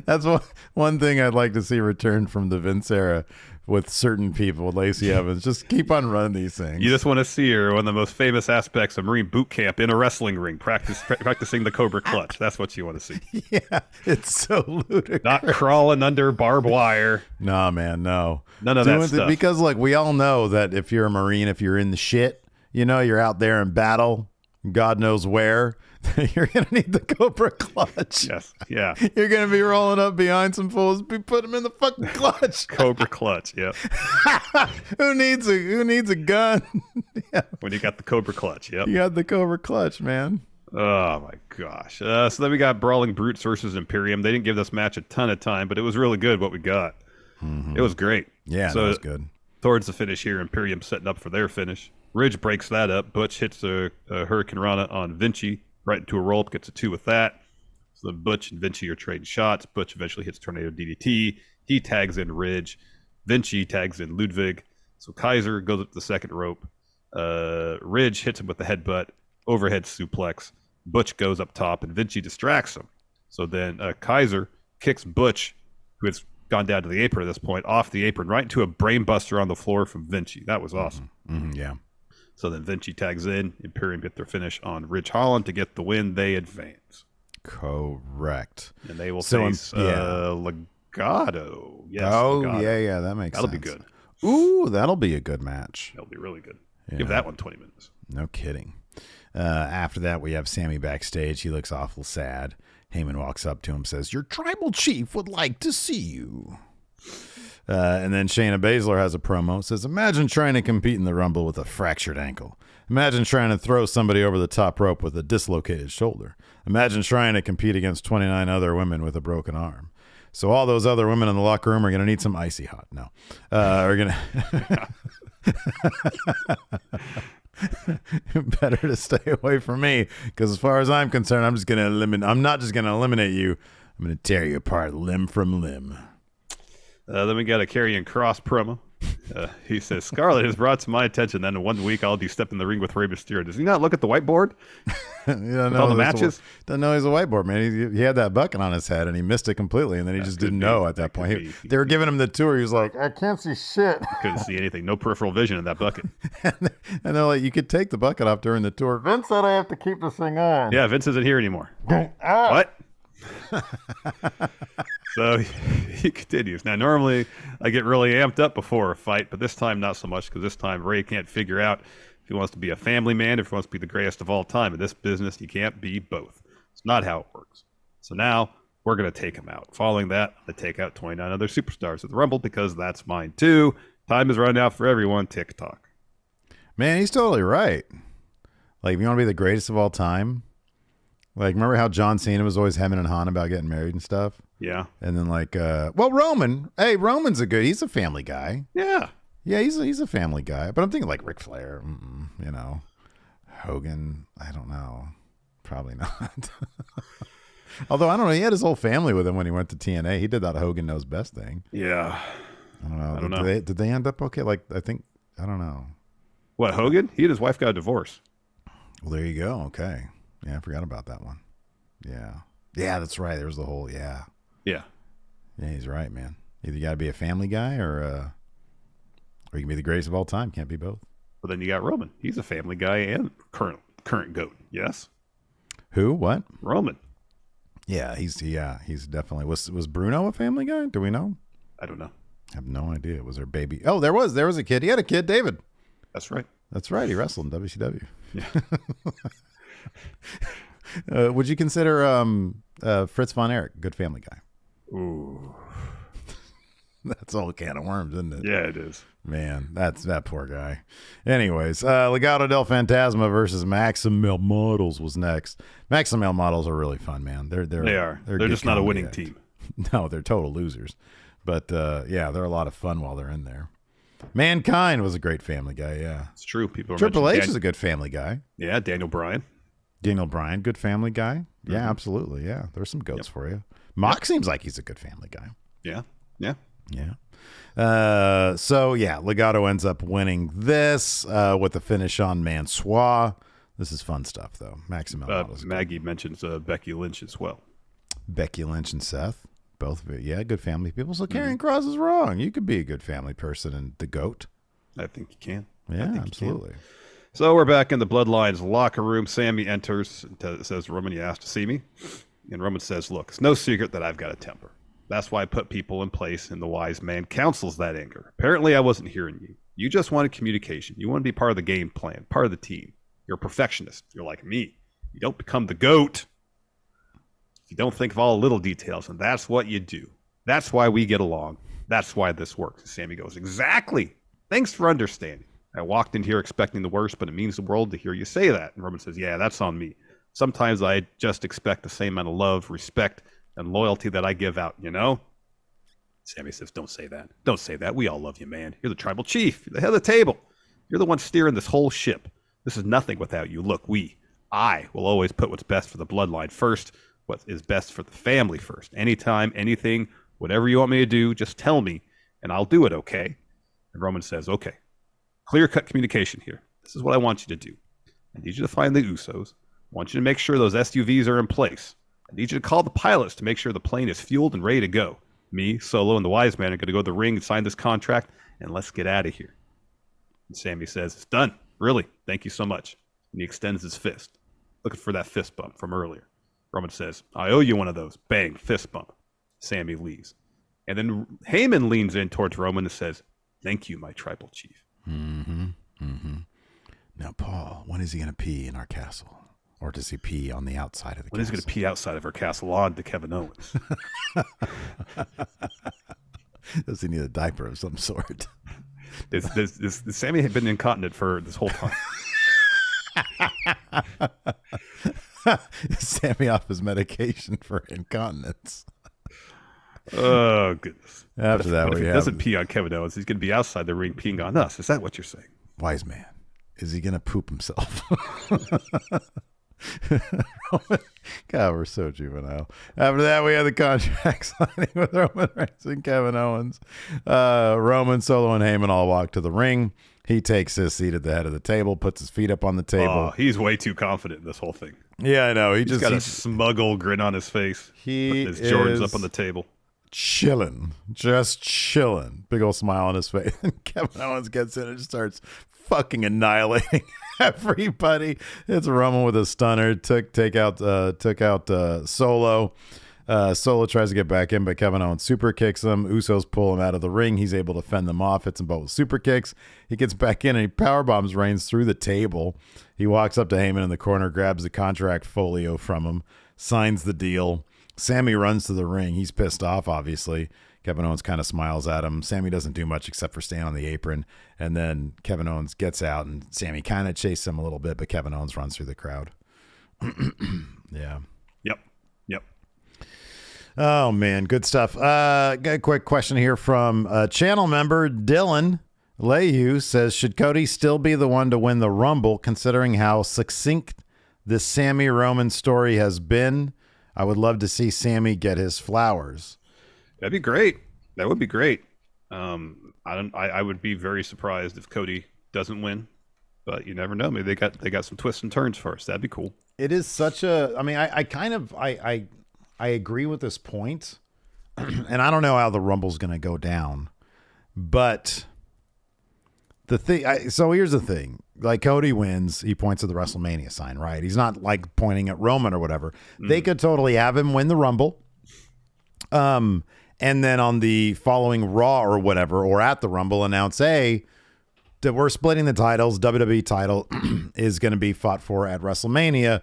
Speaker 1: That's one thing I'd like to see return from the Vince era with certain people. Lacey Evans, just keep on running these things.
Speaker 2: You just want to see her, one of the most famous aspects of Marine boot camp, in a wrestling ring, practicing the Cobra Clutch. That's what you want to see.
Speaker 1: Yeah, it's so ludicrous.
Speaker 2: Not crawling under barbed wire.
Speaker 1: Nah, man, no.
Speaker 2: None of that stuff.
Speaker 1: Because, like, we all know that if you're a Marine, if you're in the shit, you know, you're out there in battle, God knows where, you're going to need the Cobra Clutch.
Speaker 2: Yes, yeah.
Speaker 1: You're going to be rolling up behind some fools, put them in the fucking clutch.
Speaker 2: Cobra Clutch, yeah.
Speaker 1: Who needs a gun? Yeah.
Speaker 2: When you got the Cobra Clutch, yep.
Speaker 1: You got the Cobra Clutch, man.
Speaker 2: Oh, my gosh. So then we got Brawling Brutes versus Imperium. They didn't give this match a ton of time, but it was really good what we got. Mm-hmm. It was great.
Speaker 1: Yeah,
Speaker 2: so
Speaker 1: that was good.
Speaker 2: Towards the finish here, Imperium setting up for their finish. Ridge breaks that up. Butch hits a Hurricane Rana on Vinci, right into a rope, gets a 2 with that. So then Butch and Vinci are trading shots. Butch eventually hits Tornado DDT. He tags in Ridge. Vinci tags in Ludwig. So Kaiser goes up the second rope. Ridge hits him with the headbutt, overhead suplex. Butch goes up top, and Vinci distracts him. So then Kaiser kicks Butch, who has gone down to the apron at this point, off the apron, right into a brainbuster on the floor from Vinci. That was awesome.
Speaker 1: Yeah.
Speaker 2: So then Vinci tags in. Imperium get their finish on Ridge Holland to get the win. They advance.
Speaker 1: Correct.
Speaker 2: And they will face Legado. Yes, Legado.
Speaker 1: Yeah, that makes
Speaker 2: That'll
Speaker 1: sense.
Speaker 2: be good.
Speaker 1: Ooh, that'll be a good match.
Speaker 2: That'll be really good.
Speaker 1: Yeah.
Speaker 2: Give that one 20 minutes.
Speaker 1: No kidding. After that, we have Sami backstage. He looks awful sad. Heyman walks up to him, says, "Your tribal chief would like to see you." And then Shayna Baszler has a promo. Says, "Imagine trying to compete in the Rumble with a fractured ankle. Imagine trying to throw somebody over the top rope with a dislocated shoulder. Imagine trying to compete against 29 other women with a broken arm. So all those other women in the locker room are going to need some icy hot." No. Are going to... Better to stay away from me, because as far as I'm concerned, I'm not just going to eliminate you. I'm going to tear you apart limb from limb.
Speaker 2: Then we got a Karrion Kross promo. He says, "Scarlett has brought to my attention that in 1 week I'll be stepping in the ring with Rey Mysterio." Does he not look at the whiteboard? With all the matches?
Speaker 1: Doesn't know he's a whiteboard, man. He had that bucket on his head, and he missed it completely, and then he just didn't know at that point. They were giving him the tour. He was like, "I can't see shit."
Speaker 2: Couldn't see anything. No peripheral vision in that bucket.
Speaker 1: And they're like, "You could take the bucket off during the tour." Vince said I have to keep this thing on.
Speaker 2: Yeah, Vince isn't here anymore. What? So he continues. Now, normally I get really amped up before a fight, but this time not so much, because this time Ray can't figure out if he wants to be a family man, if he wants to be the greatest of all time. In this business, you can't be both. It's not how it works. So now we're going to take him out. Following that, I take out 29 other superstars at the Rumble, because that's mine too. Time is running out for everyone. TikTok.
Speaker 1: Man, he's totally right. Like, if you want to be the greatest of all time, like, remember how John Cena was always hemming and hawing about getting married and stuff?
Speaker 2: Yeah.
Speaker 1: And then, like, Roman. Hey, Roman's he's a family guy.
Speaker 2: Yeah.
Speaker 1: Yeah, he's a family guy. But I'm thinking, like, Ric Flair, Hogan, I don't know. Probably not. Although, I don't know, he had his whole family with him when he went to TNA. He did that Hogan Knows Best thing.
Speaker 2: Yeah.
Speaker 1: I don't know. Did they end up okay? Like, I don't know.
Speaker 2: What, Hogan? He and his wife got a divorce.
Speaker 1: Well, there you go. Okay. Yeah, I forgot about that one. Yeah. Yeah, that's right. There's the whole, yeah.
Speaker 2: Yeah.
Speaker 1: Yeah, he's right, man. Either you got to be a family guy or you can be the greatest of all time. Can't be both.
Speaker 2: But then you got Roman. He's a family guy and current GOAT. Yes?
Speaker 1: Who? What?
Speaker 2: Roman.
Speaker 1: Yeah, he's definitely. Was Bruno a family guy? Do we know?
Speaker 2: I don't know.
Speaker 1: I have no idea. Was there a baby? Oh, there was a kid. He had a kid, David.
Speaker 2: That's right.
Speaker 1: That's right. He wrestled in WCW.
Speaker 2: Yeah.
Speaker 1: Would you consider Fritz von Erich a good family guy?
Speaker 2: Ooh.
Speaker 1: That's all a can of worms, isn't it?
Speaker 2: Yeah, it is.
Speaker 1: Man, that's that poor guy. Anyways, Legado del Fantasma versus Maximil Models was next. Maximil Models are really fun, man. They're
Speaker 2: just not a winning team.
Speaker 1: No, they're total losers. But yeah, they're a lot of fun while they're in there. Mankind was a great family guy. Yeah,
Speaker 2: it's true. People.
Speaker 1: Triple H is a good family guy.
Speaker 2: Yeah, Daniel Bryan,
Speaker 1: good family guy. Mm-hmm. Yeah, absolutely. Yeah, there's some goats for you. Mox seems like he's a good family guy.
Speaker 2: Yeah.
Speaker 1: So yeah, Legado ends up winning this with a finish on Mansois. This is fun stuff, though.
Speaker 2: Maggie mentions Becky Lynch as well.
Speaker 1: Becky Lynch and Seth, both good family people. So Karrion Kross is wrong. You could be a good family person and the GOAT.
Speaker 2: I think you can.
Speaker 1: Yeah, absolutely.
Speaker 2: So we're back in the Bloodline's locker room. Sami enters and says, "Roman, you asked to see me?" And Roman says, "Look, it's no secret that I've got a temper. That's why I put people in place, and the wise man counsels that anger. Apparently, I wasn't hearing you. You just wanted communication. You want to be part of the game plan, part of the team. You're a perfectionist. You're like me. You don't become the GOAT if you don't think of all the little details, and that's what you do. That's why we get along. That's why this works." And Sami goes, "Exactly. Thanks for understanding. I walked in here expecting the worst, but it means the world to hear you say that." And Roman says, "Yeah, that's on me. Sometimes I just expect the same amount of love, respect, and loyalty that I give out, you know?" Sami says, "Don't say that. Don't say that. We all love you, man. You're the tribal chief. You're the head of the table. You're the one steering this whole ship. This is nothing without you. Look, I will always put what's best for the bloodline first, what is best for the family first. Anytime, anything, whatever you want me to do, just tell me, and I'll do it, okay? And Roman says, okay, clear-cut communication here. This is what I want you to do. I need you to find the Usos. I want you to make sure those SUVs are in place. I need you to call the pilots to make sure the plane is fueled and ready to go. Me, Solo, and the Wise Man are going to go to the ring and sign this contract, and let's get out of here. And Sami says, it's done. Really, thank you so much. And he extends his fist, looking for that fist bump from earlier. Roman says, I owe you one of those. Bang, fist bump. Sami leaves. And then Heyman leans in towards Roman and says, thank you, my tribal chief.
Speaker 1: Mm-hmm. Mm-hmm. Now, Paul, when is he going to pee in our castle? Or does he pee on the outside of the castle?
Speaker 2: When is he going to pee outside of our castle on to Kevin Owens?
Speaker 1: Does he need a diaper of some sort?
Speaker 2: Sami had been incontinent for this whole time.
Speaker 1: Sami off his medication for incontinence.
Speaker 2: Oh, goodness.
Speaker 1: After that,
Speaker 2: if he doesn't pee on Kevin Owens, he's going to be outside the ring peeing on us. Is that what you're saying?
Speaker 1: Wise man. Is he going to poop himself? God, we're so juvenile. After that, we had the contract signing with Roman Reigns and Kevin Owens. Roman, Solo, and Heyman all walk to the ring. He takes his seat at the head of the table, puts his feet up on the table.
Speaker 2: Oh, he's way too confident in this whole thing.
Speaker 1: Yeah, I know.
Speaker 2: He's got a smuggle grin on his face. Putting his Jordans up on the table.
Speaker 1: Chilling. Just chilling. Big old smile on his face. And Kevin Owens gets in and just starts fucking annihilating everybody. It's Roman with a stunner. Took out Solo. Solo tries to get back in, but Kevin Owens super kicks him. Usos pull him out of the ring. He's able to fend them off. Hits them both with super kicks. He gets back in and he powerbombs Reigns through the table. He walks up to Heyman in the corner, grabs the contract folio from him, signs the deal. Sami runs to the ring. He's pissed off, obviously. Kevin Owens kind of smiles at him. Sami doesn't do much except for stand on the apron. And then Kevin Owens gets out, and Sami kind of chases him a little bit, but Kevin Owens runs through the crowd. Yeah.
Speaker 2: Yep.
Speaker 1: Oh, man. Good stuff. Got a quick question here from channel member Dylan Leahy. Says, should Cody still be the one to win the Rumble, considering how succinct this Sami Roman story has been? I would love to see Sami get his flowers.
Speaker 2: That'd be great. That would be great. I would be very surprised if Cody doesn't win, but you never know. Maybe they got some twists and turns for us. That'd be cool.
Speaker 1: It is such a. I mean, I agree with this point, and I don't know how the Rumble's going to go down, but the thing. So here's the thing: like Cody wins, he points to the WrestleMania sign, right? He's not like pointing at Roman or whatever. They could totally have him win the Rumble. And then on the following Raw or whatever, or at the Rumble, announce, hey, that we're splitting the titles. WWE title is going to be fought for at WrestleMania.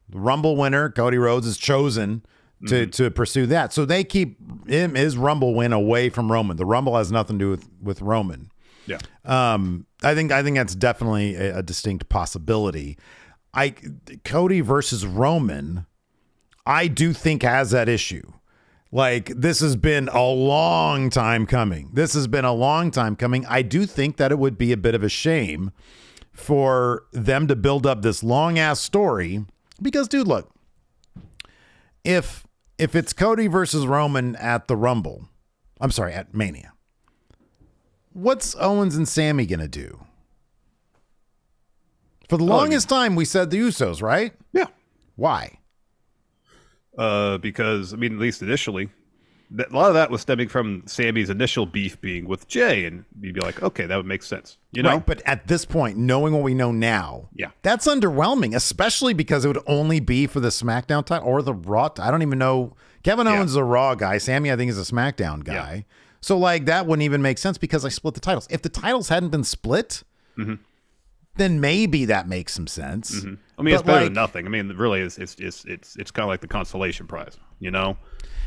Speaker 1: The Rumble winner, Cody Rhodes, is chosen to pursue that. So they keep his Rumble win away from Roman. The Rumble has nothing to do with Roman.
Speaker 2: Yeah.
Speaker 1: I think that's definitely a distinct possibility. Cody versus Roman, I do think has that issue. Like, this has been a long time coming. I do think that it would be a bit of a shame for them to build up this long ass story because, dude, look, if it's Cody versus Roman at the Rumble, I'm sorry, at Mania, what's Owens and Sami going to do? For the longest time, we said the Usos, right?
Speaker 2: Yeah.
Speaker 1: Why?
Speaker 2: Because, I mean, at least initially, a lot of that was stemming from Sami's initial beef being with Jay, and you'd be like, okay, that would make sense. You know?
Speaker 1: Right, but at this point, knowing what we know now,
Speaker 2: yeah,
Speaker 1: that's underwhelming, especially because it would only be for the SmackDown title or the Raw. I don't even know. Kevin Owens is a Raw guy. Sami, I think, is a SmackDown guy. Yeah. So, like, that wouldn't even make sense because I split the titles. If the titles hadn't been split, then maybe that makes some sense.
Speaker 2: I mean, it's better than nothing. I mean, really, it's kind of like the consolation prize. You know,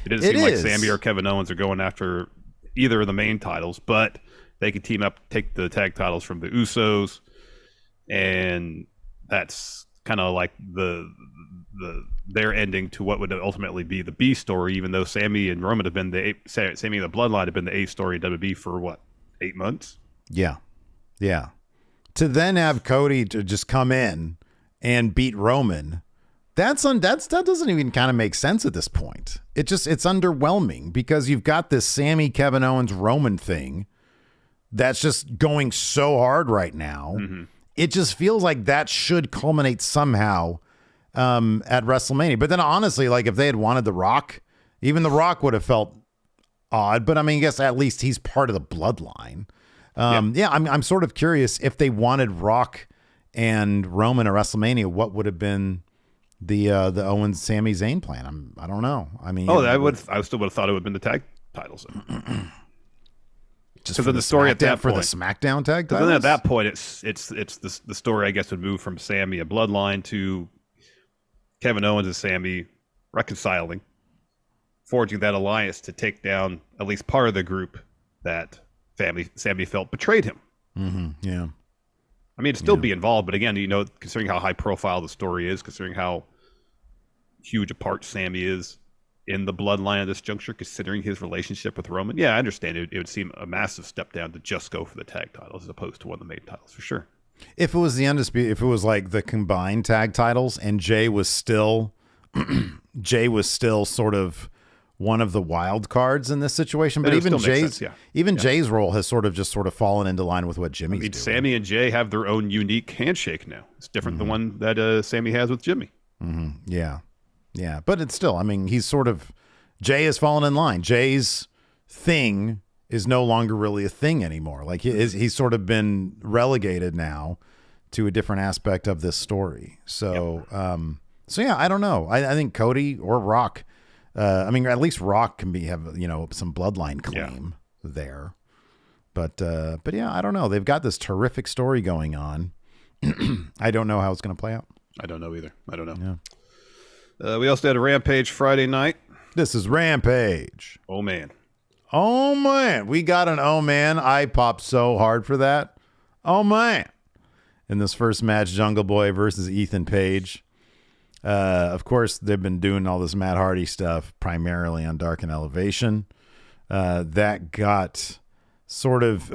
Speaker 2: it doesn't seem like Sami or Kevin Owens are going after either of the main titles, but they could team up, take the tag titles from the Usos, and that's kind of like their ending to what would ultimately be the B story. Even though Sami and Roman have been Sami and the Bloodline have been the A story in WWE for what, 8 months?
Speaker 1: Yeah. To then have Cody to just come in and beat Roman, that doesn't even kind of make sense at this point. It's underwhelming because you've got this Sami, Kevin Owens, Roman thing that's just going so hard right now. Mm-hmm. It just feels like that should culminate somehow at WrestleMania. But then honestly, like if they had wanted The Rock, even The Rock would have felt odd. But I mean, I guess at least he's part of the bloodline. Yeah, I'm sort of curious if they wanted Rock and Roman at WrestleMania, what would have been the Owens Sami Zayn plan? I don't know. I mean,
Speaker 2: I still would have thought it would have been the tag titles.
Speaker 1: Just for the story at that point, for the Smackdown tag titles.
Speaker 2: Then at that point, it's the story, I guess, would move from Sami a Bloodline to Kevin Owens and Sami reconciling, forging that alliance to take down at least part of the group that Sami felt betrayed him.
Speaker 1: Mm-hmm. Yeah,
Speaker 2: I mean, it'd still be involved, but again, considering how high profile the story is, considering how huge a part Sami is in the bloodline at this juncture, considering his relationship with Roman, yeah, I understand it would seem a massive step down to just go for the tag titles as opposed to one of the main titles, for sure.
Speaker 1: If it was the undisputed, if it was like the combined tag titles, and Jay was still sort of one of the wild cards in this situation, but even Jay's role has sort of fallen into line with what Jimmy's doing.
Speaker 2: Sami and Jay have their own unique handshake now. It's different than the one that Sami has with Jimmy.
Speaker 1: Mm-hmm. Yeah, but it's still, I mean, Jay has fallen in line. Jay's thing is no longer really a thing anymore. Like he's sort of been relegated now to a different aspect of this story. So, yeah, I don't know. I think Cody or Rock, I mean, at least Rock can have some bloodline claim there. But yeah, I don't know. They've got this terrific story going on. I don't know how it's going to play out.
Speaker 2: I don't know either. I don't know.
Speaker 1: Yeah.
Speaker 2: We also had a Rampage Friday night.
Speaker 1: This is Rampage.
Speaker 2: Oh, man.
Speaker 1: We got an oh, man. I popped so hard for that. Oh, man. In this first match, Jungle Boy versus Ethan Page. Of course, they've been doing all this Matt Hardy stuff primarily on Dark and Elevation. That got sort of,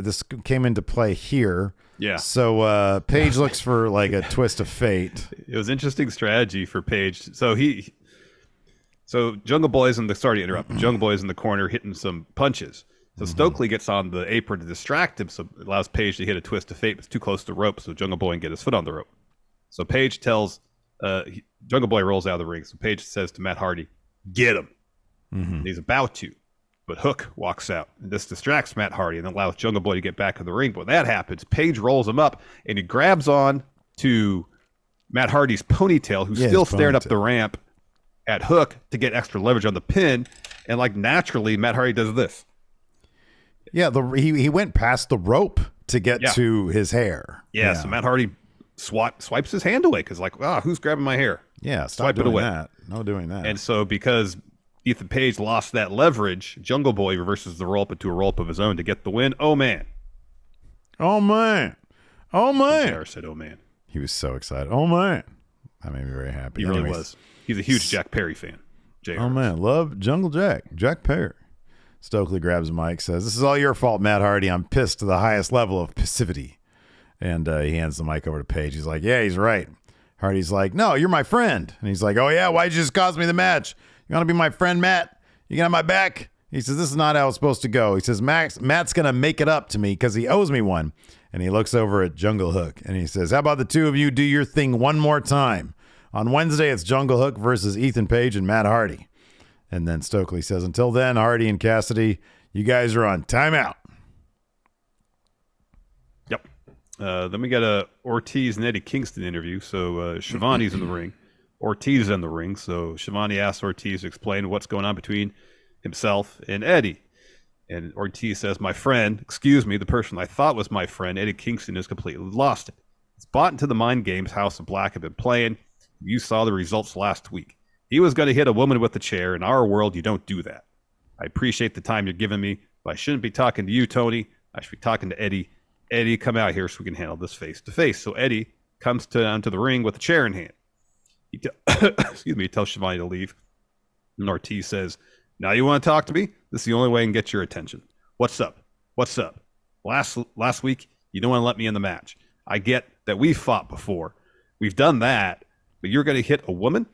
Speaker 1: this came into play here.
Speaker 2: Yeah.
Speaker 1: So Page looks for like a twist of fate.
Speaker 2: It was interesting strategy for Page. So Jungle Boy's sorry to interrupt. Jungle Boy's in the corner hitting some punches. So Stokely gets on the apron to distract him, so it allows Page to hit a twist of fate, but it's too close to the rope, so Jungle Boy can get his foot on the rope. So Page tells Jungle Boy rolls out of the ring. So Page says to Matt Hardy, "Get him." Mm-hmm. He's about to. But Hook walks out, and this distracts Matt Hardy and allows Jungle Boy to get back in the ring. But when that happens, Page rolls him up, and he grabs on to Matt Hardy's ponytail, who's still staring up the ramp at Hook to get extra leverage on the pin. And like naturally, Matt Hardy does this.
Speaker 1: Yeah, he went past the rope to get to his hair.
Speaker 2: Yeah, so Matt Hardy swipes his hand away because like, who's grabbing my hair?
Speaker 1: Yeah, stop doing that. No doing that.
Speaker 2: And so because Ethan Page lost that leverage, Jungle Boy reverses the roll-up into a roll-up of his own to get the win. Oh, man.
Speaker 1: Oh, man. Oh, man.
Speaker 2: Jared said, oh, man.
Speaker 1: He was so excited. Oh, man. That made me very happy.
Speaker 2: He really was. He's a huge Jack Perry fan. JR.
Speaker 1: Oh, man. Love Jungle Jack Perry. Stokely grabs the mic, says, "This is all your fault, Matt Hardy. I'm pissed to the highest level of passivity." And he hands the mic over to Page. He's like, "Yeah, he's right." Hardy's like, "No, you're my friend." And he's like, "Oh, yeah? Why'd you just cost me the match? You want to be my friend, Matt? You got my back?" He says, "This is not how it's supposed to go." He says, Matt's going to make it up to me because he owes me one." And he looks over at Jungle Hook and he says, "How about the two of you do your thing one more time? On Wednesday, it's Jungle Hook versus Ethan Page and Matt Hardy." And then Stokely says, "Until then, Hardy and Cassidy, you guys are on timeout."
Speaker 2: Yep. Then we got a Ortiz and Eddie Kingston interview. So Shivani's in the ring. Ortiz is in the ring. So Shivani asks Ortiz to explain what's going on between himself and Eddie. And Ortiz says, "My friend, excuse me, the person I thought was my friend, Eddie Kingston, has completely lost it. It's bought into the mind games House of Black have been playing. You saw the results last week. He was going to hit a woman with a chair. In our world, you don't do that. I appreciate the time you're giving me, but I shouldn't be talking to you, Tony. I should be talking to Eddie. Eddie, come out here so we can handle this face to face." So Eddie comes down to the ring with a chair in hand. He tells Shivani to leave. And Ortiz says, "Now you want to talk to me? This is the only way I can get your attention. What's up? What's up? Last week, you don't want to let me in the match. I get that we fought before. We've done that. but you're going to hit a woman?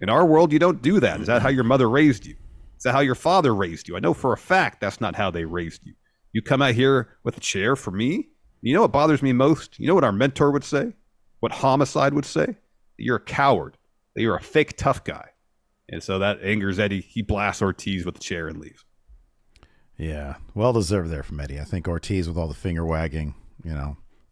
Speaker 2: In our world, you don't do that. Is that how your mother raised you? Is that how your father raised you? I know for a fact that's not how they raised you. You come out here with a chair for me? You know what bothers me most? You know what our mentor would say? What Homicide would say? That you're a coward. That you're a fake tough guy. And so that angers Eddie. He blasts Ortiz with the chair and leaves.
Speaker 1: Yeah, well deserved there from Eddie. I think Ortiz with all the finger wagging, you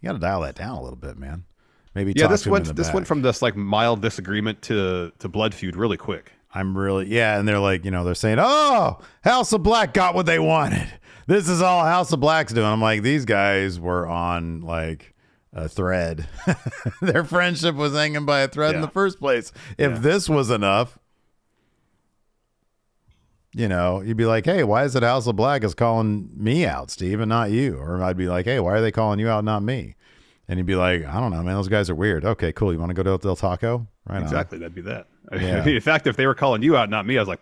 Speaker 1: got to dial that down a little bit, man. Maybe
Speaker 2: this went from this like mild disagreement to blood feud really quick.
Speaker 1: And they're like, they're saying, oh, House of Black got what they wanted. This is all House of Black's doing. I'm like, these guys were on like a thread. Their friendship was hanging by a thread in the first place. If this was enough, you'd be like, hey, why is it House of Black is calling me out, Steve, and not you? Or I'd be like, hey, why are they calling you out, not me? And he'd be like, I don't know, man, those guys are weird. Okay, cool. You want to go to Del Taco? Right.
Speaker 2: Exactly. That'd be that. I mean, in fact, if they were calling you out, not me, I was like,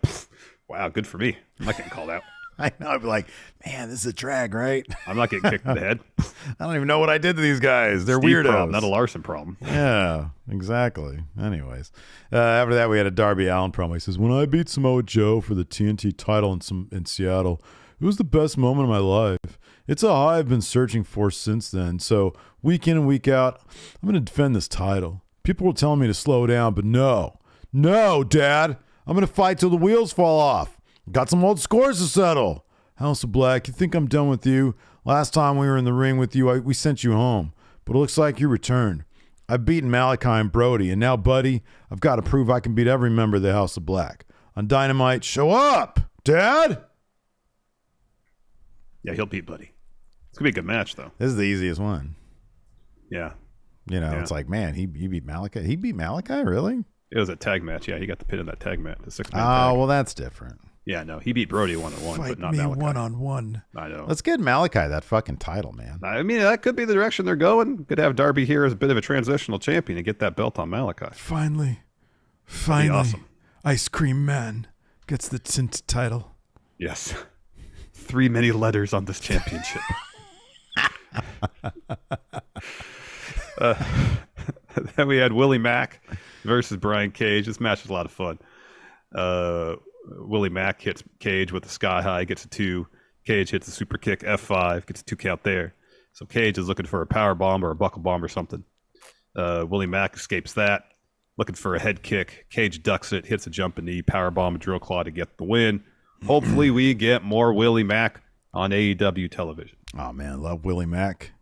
Speaker 2: wow, good for me. I'm not getting called out.
Speaker 1: I know. I'd be like, man, this is a drag, right?
Speaker 2: I'm not getting kicked in the head.
Speaker 1: I don't even know what I did to these guys. They're
Speaker 2: Steve
Speaker 1: weirdos.
Speaker 2: Problem, not a Larson problem.
Speaker 1: Yeah, exactly. Anyways, after that, we had a Darby Allin promo. He says, when I beat Samoa Joe for the TNT title in Seattle, it was the best moment of my life. It's a high I've been searching for since then. So week in and week out, I'm going to defend this title. People were telling me to slow down, but no, Dad. I'm going to fight till the wheels fall off. Got some old scores to settle. House of Black, you think I'm done with you? Last time we were in the ring with you, we sent you home. But it looks like you returned. I've beaten Malachi and Brody, and now, buddy, I've got to prove I can beat every member of the House of Black. On Dynamite, show up, Dad!
Speaker 2: Yeah, he'll beat Buddy. It's going to be a good match, though.
Speaker 1: This is the easiest one.
Speaker 2: Yeah.
Speaker 1: It's like, man, he beat Malachi. He beat Malachi, really?
Speaker 2: It was a tag match. Yeah, he got the pin in that tag match. The 6-man
Speaker 1: tag.
Speaker 2: Oh,
Speaker 1: well, that's different.
Speaker 2: Yeah, no, he beat Brody 1-on-1, but not Malachi.
Speaker 1: One-on-one.
Speaker 2: I know.
Speaker 1: Let's get Malachi that fucking title, man.
Speaker 2: I mean, that could be the direction they're going. Could have Darby here as a bit of a transitional champion and get that belt on Malachi.
Speaker 1: Finally,
Speaker 2: awesome.
Speaker 1: Ice Cream Man gets the tint title.
Speaker 2: Yes. 3 many letters on this championship. Then we had Willie Mack versus Brian Cage. This match was a lot of fun. Willie Mack hits Cage with the sky high, gets a 2. Cage hits a super kick, F5, gets a 2 count there. So Cage is looking for a power bomb or a buckle bomb or something. Willie Mack escapes that, looking for a head kick. Cage ducks it, hits a jumping knee, power bomb, a drill claw to get the win. Hopefully we get more Willie Mack on AEW television.
Speaker 1: Oh, man, love Willie Mack.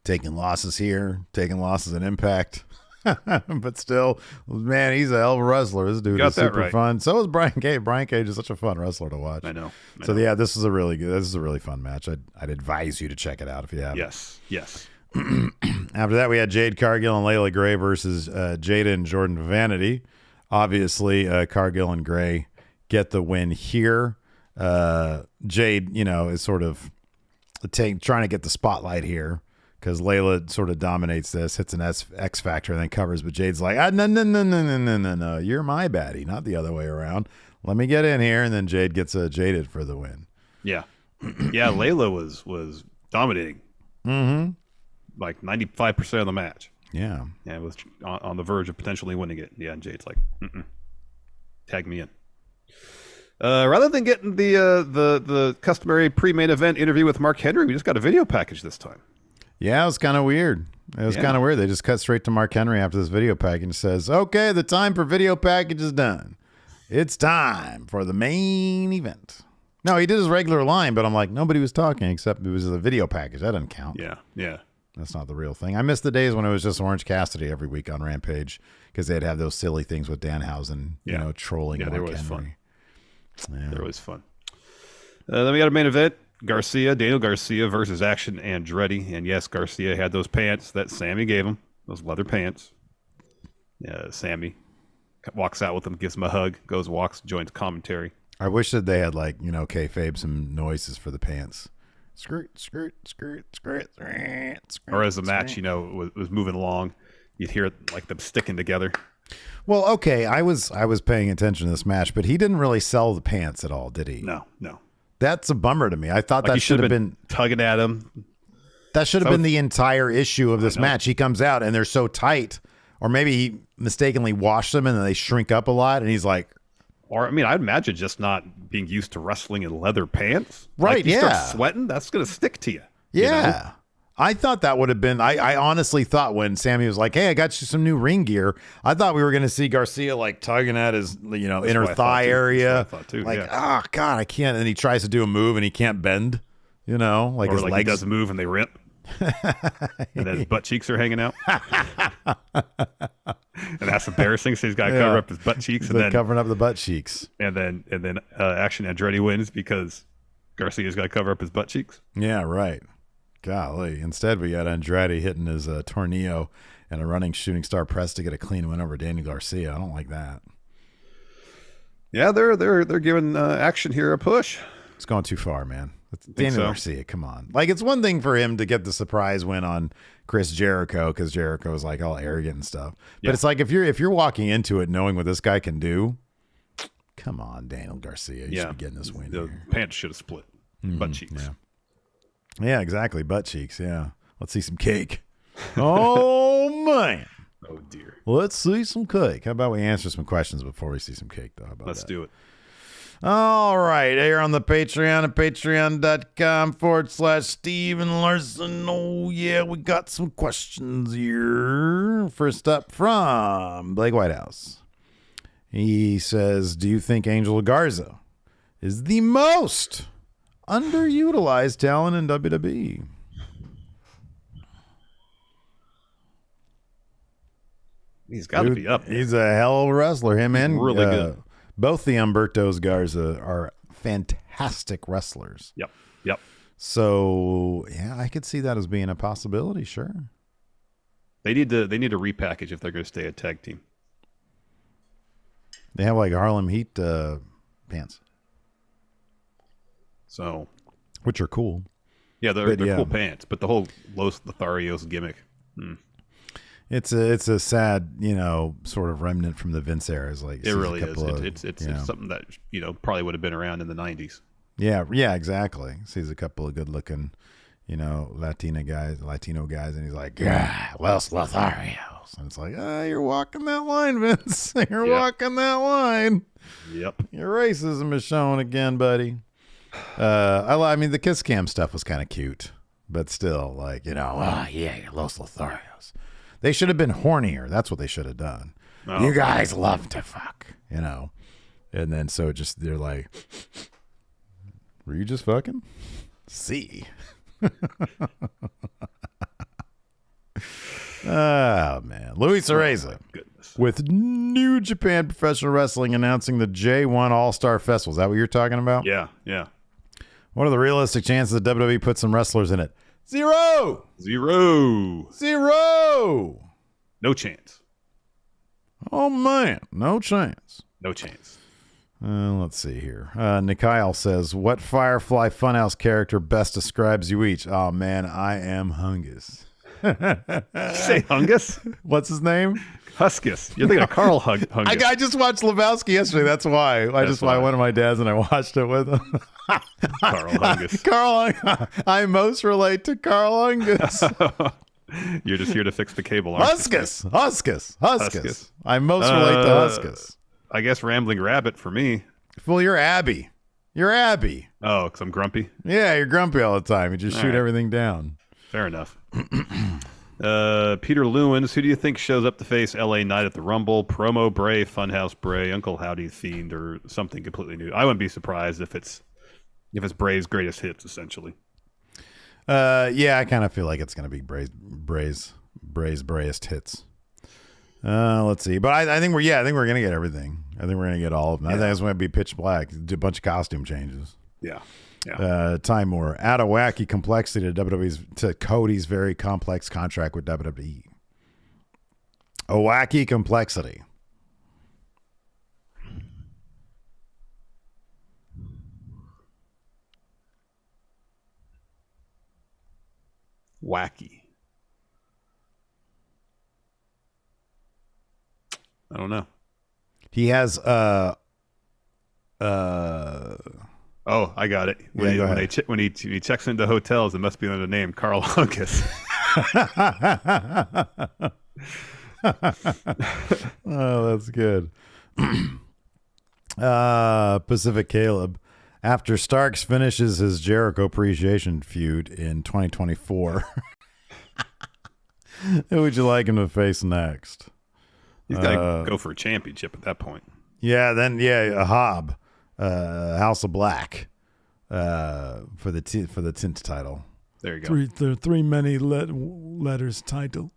Speaker 1: Taking losses here, taking losses in Impact. But still, man, he's a hell of a wrestler. This dude is super fun. So is Brian Cage. Brian Cage is such a fun wrestler to watch.
Speaker 2: I know.
Speaker 1: Yeah, this is a really fun match. I'd advise you to check it out if you haven't.
Speaker 2: Yes.
Speaker 1: After that, we had Jade Cargill and Layla Gray versus Jada and Jordan Vanity. Obviously, Cargill and Gray get the win here. Jade, is sort of trying to get the spotlight here, because Layla sort of dominates this, hits an X Factor, and then covers. But Jade's like, no. You're my baddie, not the other way around. Let me get in here. And then Jade gets jaded for the win.
Speaker 2: Yeah. Yeah, Layla was dominating.
Speaker 1: Mm-hmm.
Speaker 2: Like 95% of the match.
Speaker 1: Yeah.
Speaker 2: Yeah, it was on the verge of potentially winning it. Yeah, and Jade's like, tag me in. Rather than getting the customary pre-main event interview with Mark Henry, we just got a video package this time.
Speaker 1: Yeah, it was kind of weird. They just cut straight to Mark Henry after this video package and says, okay, the time for video package is done. It's time for the main event. No, he did his regular line, but I'm like, nobody was talking except it was a video package. That doesn't count.
Speaker 2: Yeah.
Speaker 1: That's not the real thing. I miss the days when it was just Orange Cassidy every week on Rampage, because they'd have those silly things with Danhausen, trolling Mark Henry.
Speaker 2: Fun.
Speaker 1: Yeah.
Speaker 2: They're always fun. Then we got a main event. Daniel Garcia versus Action Andretti. And yes, Garcia had those pants that Sami gave him, those leather pants. Sami walks out with them, gives him a hug, joins commentary.
Speaker 1: I wish that they had kayfabe some noises for the pants. Skirt, skirt, skirt, skirt, skirt.
Speaker 2: Or as the match, was moving along, you'd hear it like them sticking together.
Speaker 1: Well, okay, I was paying attention to this match, but he didn't really sell the pants at all, did he?
Speaker 2: No.
Speaker 1: That's a bummer to me. I thought that should have been
Speaker 2: tugging at him.
Speaker 1: That should have been the entire issue of this match. He comes out and they're so tight, or maybe he mistakenly washed them and then they shrink up a lot, and he's like,
Speaker 2: or I mean, I'd imagine just not being used to wrestling in leather pants.
Speaker 1: Right?
Speaker 2: Like, you start sweating, that's gonna stick to you.
Speaker 1: Yeah.
Speaker 2: You know?
Speaker 1: I thought that would have been, I honestly thought when Sami was like, hey, I got you some new ring gear, I thought we were going to see Garcia like tugging at his, inner thigh area. Like, oh, God, I can't. And he tries to do a move and he can't bend, like
Speaker 2: or
Speaker 1: his
Speaker 2: like
Speaker 1: legs.
Speaker 2: He does a move and they rip. And then his butt cheeks are hanging out. And that's embarrassing. So he's got to cover up his butt cheeks. And then
Speaker 1: covering up the butt cheeks.
Speaker 2: And then Action Andretti wins because Garcia's got to cover up his butt cheeks.
Speaker 1: Yeah, right. Golly. Instead, we got Andrade hitting his tornillo and a running shooting star press to get a clean win over Daniel Garcia. I don't like that.
Speaker 2: Yeah, they're giving Action here a push.
Speaker 1: It's going too far, man. Daniel Garcia, come on. Like, it's one thing for him to get the surprise win on Chris Jericho because Jericho was like all arrogant and stuff. But it's like if you're walking into it knowing what this guy can do, come on, Daniel Garcia. You should be getting this win.
Speaker 2: The pants should have split. Butt cheeks.
Speaker 1: Yeah, exactly. Butt cheeks. Yeah. Let's see some cake. Oh, man.
Speaker 2: Oh, dear.
Speaker 1: Let's see some cake. How about we answer some questions before we see some cake, though? How about
Speaker 2: Let's do it.
Speaker 1: All right. Here on the Patreon at patreon.com/Steven Larson. Oh, yeah. We got some questions here. First up from Blake Whitehouse. He says, do you think Angel Garza is the most underutilized talent in WWE?
Speaker 2: He's got to be up there.
Speaker 1: He's a hell of a wrestler. Him and
Speaker 2: really good.
Speaker 1: Both the Humbertos Garza are fantastic wrestlers.
Speaker 2: Yep.
Speaker 1: So yeah, I could see that as being a possibility. Sure.
Speaker 2: They need to repackage if they're going to stay a tag team.
Speaker 1: They have like Harlem Heat pants.
Speaker 2: So,
Speaker 1: which are cool.
Speaker 2: Yeah, they're cool pants, but the whole Los Lotharios gimmick.
Speaker 1: It's a sad, sort of remnant from the Vince era. Like
Speaker 2: it really is. It's something that probably would have been around in the 90s.
Speaker 1: Yeah, exactly. Sees a couple of good-looking, Latino guys, and he's like, yeah, Los Lotharios. And it's like, you're walking that line, Vince. You're walking that line.
Speaker 2: Yep.
Speaker 1: Your racism is showing again, buddy. I mean, the kiss cam stuff was kind of cute, but still, like, Los Lotharios. They should have been hornier. That's what they should have done. Oh. You guys love to fuck, And then so they're like, were you just fucking? See. Oh, man. Luis Areza. With New Japan Professional Wrestling announcing the J1 All-Star Festival. Is that what you're talking about?
Speaker 2: Yeah.
Speaker 1: What are the realistic chances that WWE put some wrestlers in it? Zero.
Speaker 2: No chance.
Speaker 1: Oh, man. No chance. Let's see here. Nikyle says, what Firefly Funhouse character best describes you each? Oh, man, I am Hungus.
Speaker 2: Say Hungus?
Speaker 1: What's his name?
Speaker 2: Huskus. You're thinking of Carl Hungus.
Speaker 1: I just watched Lebowski yesterday. That's why. I went to my dad's and I watched it with him.
Speaker 2: Carl Hungus.
Speaker 1: I most relate to Carl Hungus.
Speaker 2: You're just here to fix the cable, aren't you?
Speaker 1: Huskus. I most relate to Huskus.
Speaker 2: I guess Rambling Rabbit for me.
Speaker 1: Well, you're Abby.
Speaker 2: Oh, because I'm grumpy?
Speaker 1: Yeah, you're grumpy all the time. You just shoot everything down.
Speaker 2: Fair enough. Peter Lewins, who do you think shows up to face LA Knight at the Rumble? Promo Bray, Funhouse Bray, Uncle Howdy Fiend, or something completely new? I wouldn't be surprised if it's Bray's greatest hits, essentially.
Speaker 1: Yeah, I kind of feel like it's going to be Bray's greatest hits. Let's see, but I think we're going to get everything. I think we're going to get all of them. I think it's going to be pitch black. Do a bunch of costume changes.
Speaker 2: Yeah.
Speaker 1: Time Moore. Add a wacky complexity to Cody's very complex contract with WWE. A wacky complexity.
Speaker 2: Wacky. I don't know.
Speaker 1: He has
Speaker 2: Oh, I got it. When he checks into hotels, it must be under the name Carl Hunkus.
Speaker 1: Oh, that's good. Pacific Caleb. After Starks finishes his Jericho appreciation feud in 2024, who would you like him to face next?
Speaker 2: He's got to go for a championship at that point.
Speaker 1: Yeah, then a Hob, House of Black, for the tint title.
Speaker 2: There you go.
Speaker 3: Three many letters title.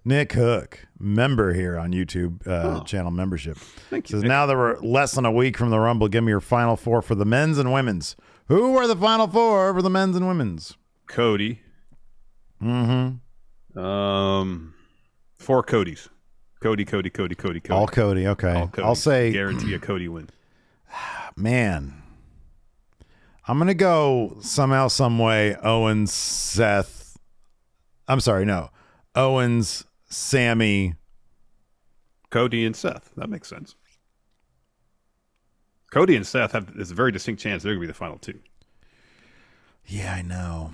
Speaker 1: Nick Hook, member here on YouTube channel membership.
Speaker 2: Thank you.
Speaker 1: Says, now that we're less than a week from the Rumble, give me your final four for the men's and women's. Who are the final four for the men's and women's?
Speaker 2: Cody.
Speaker 1: Mm-hmm.
Speaker 2: 4 Codys. Cody.
Speaker 1: All Cody, okay.
Speaker 2: All Cody.
Speaker 1: I'll say
Speaker 2: Guarantee a Cody win.
Speaker 1: Man, I'm going to go somehow, some way, Owens, Seth. I'm sorry, no. Owens, Sami.
Speaker 2: Cody and Seth. That makes sense. Cody and Seth there's a very distinct chance they're going to be the final 2.
Speaker 1: Yeah, I know.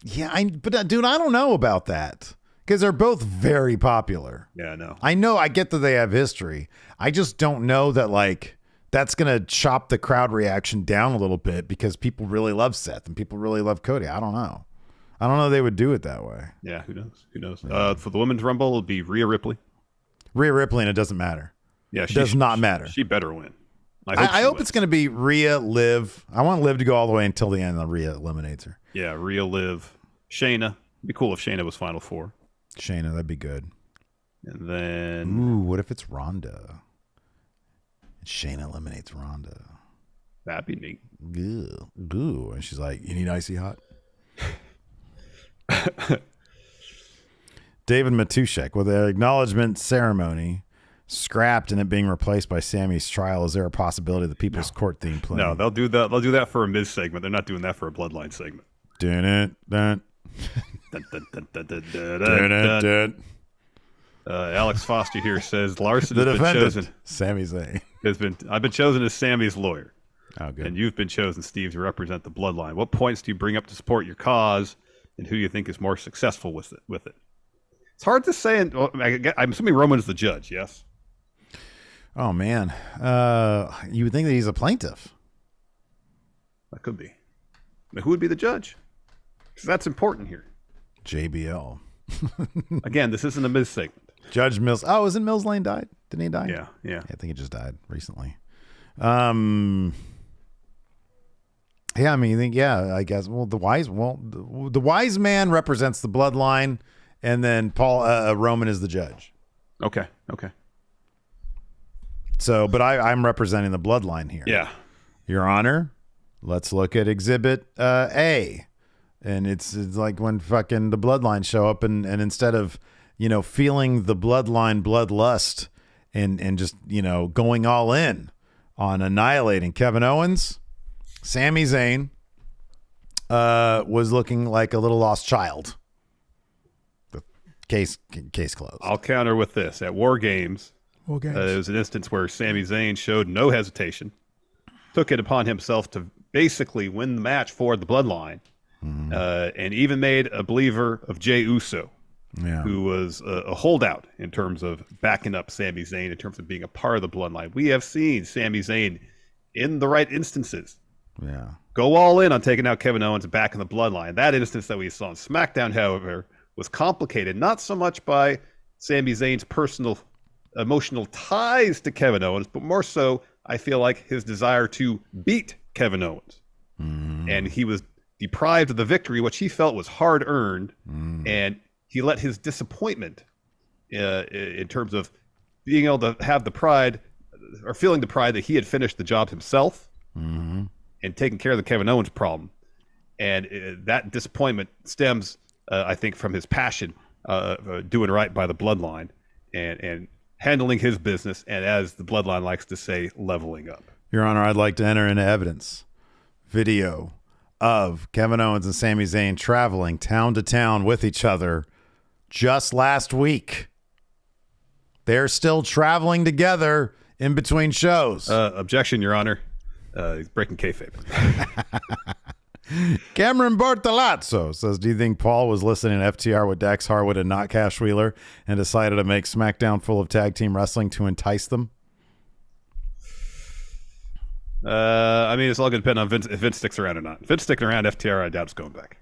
Speaker 1: Yeah, but dude, I don't know about that because they're both very popular.
Speaker 2: Yeah, I know.
Speaker 1: I get that they have history. I just don't know that like that's going to chop the crowd reaction down a little bit because people really love Seth and people really love Cody. I don't know. I don't know they would do it that way.
Speaker 2: Yeah, who knows? For the women's Rumble, it'll be Rhea Ripley.
Speaker 1: Rhea Ripley, and it doesn't matter.
Speaker 2: Yeah,
Speaker 1: it does not matter.
Speaker 2: She better win.
Speaker 1: I hope it's going to be Rhea, Liv. I want Liv to go all the way until the end, and Rhea eliminates her.
Speaker 2: Yeah, Rhea, Liv, Shayna. It'd be cool if Shayna was final 4.
Speaker 1: Shayna, that'd be good.
Speaker 2: And then...
Speaker 1: Ooh, what if it's Ronda? Shayna eliminates Ronda.
Speaker 2: That'd be neat.
Speaker 1: Goo. And she's like, you need icy hot? David Matushek, with the acknowledgement ceremony scrapped and it being replaced by Sami's trial, is there a possibility the People's Court theme playing?
Speaker 2: No, they'll do that. They'll do that for a Miz segment. They're not doing that for a Bloodline segment. Alex Foster here says Larson has been chosen.
Speaker 1: Sami Zayn
Speaker 2: I've been chosen as Sami's lawyer.
Speaker 1: Oh, good.
Speaker 2: And you've been chosen, Steve, to represent the Bloodline. What points do you bring up to support your cause, and who you think is more successful with it? It's hard to say. I'm assuming Roman's the judge. Yes.
Speaker 1: Oh man, you would think that he's a plaintiff.
Speaker 2: That could be. But who would be the judge? Because that's important here.
Speaker 1: JBL.
Speaker 2: Again, this isn't a Miz segment.
Speaker 1: Judge Mills. Oh, isn't Mills Lane died? Didn't he die?
Speaker 2: Yeah.
Speaker 1: I think he just died recently. Yeah, I mean, I guess. Well, the wise man represents the Bloodline, and then Roman is the judge.
Speaker 2: Okay.
Speaker 1: So, but I'm representing the Bloodline here.
Speaker 2: Yeah.
Speaker 1: Your Honor, let's look at Exhibit A, and it's like when fucking the Bloodline show up, and instead of feeling the Bloodline bloodlust and just going all in on annihilating Kevin Owens, Sami Zayn was looking like a little lost child. The case closed.
Speaker 2: I'll counter with this. At War Games, there was an instance where Sami Zayn showed no hesitation, took it upon himself to basically win the match for the Bloodline, and even made a believer of Jey Uso, who was a holdout in terms of backing up Sami Zayn, in terms of being a part of the Bloodline. We have seen Sami Zayn, in the right instances, go all in on taking out Kevin Owens and back in the Bloodline. That instance that we saw on SmackDown, however, was complicated not so much by Sami Zayn's personal emotional ties to Kevin Owens, but more so, I feel like, his desire to beat Kevin Owens. And he was deprived of the victory, which he felt was hard earned, and he let his disappointment in terms of being able to have the pride, or feeling the pride that he had finished the job himself and taking care of the Kevin Owens problem. And that disappointment stems, I think, from his passion doing right by the Bloodline and handling his business, and as the Bloodline likes to say, leveling up.
Speaker 1: Your Honor, I'd like to enter into evidence video of Kevin Owens and Sami Zayn traveling town to town with each other just last week. They're still traveling together in between shows.
Speaker 2: Objection, Your Honor. He's breaking kayfabe.
Speaker 1: Cameron Bartolazzo says, do you think Paul was listening to FTR with Dax Harwood and not Cash Wheeler and decided to make SmackDown full of tag team wrestling to entice them?
Speaker 2: I mean, it's all going to depend on Vince, if Vince sticks around or not. If Vince sticking around, FTR, I doubt it's going back.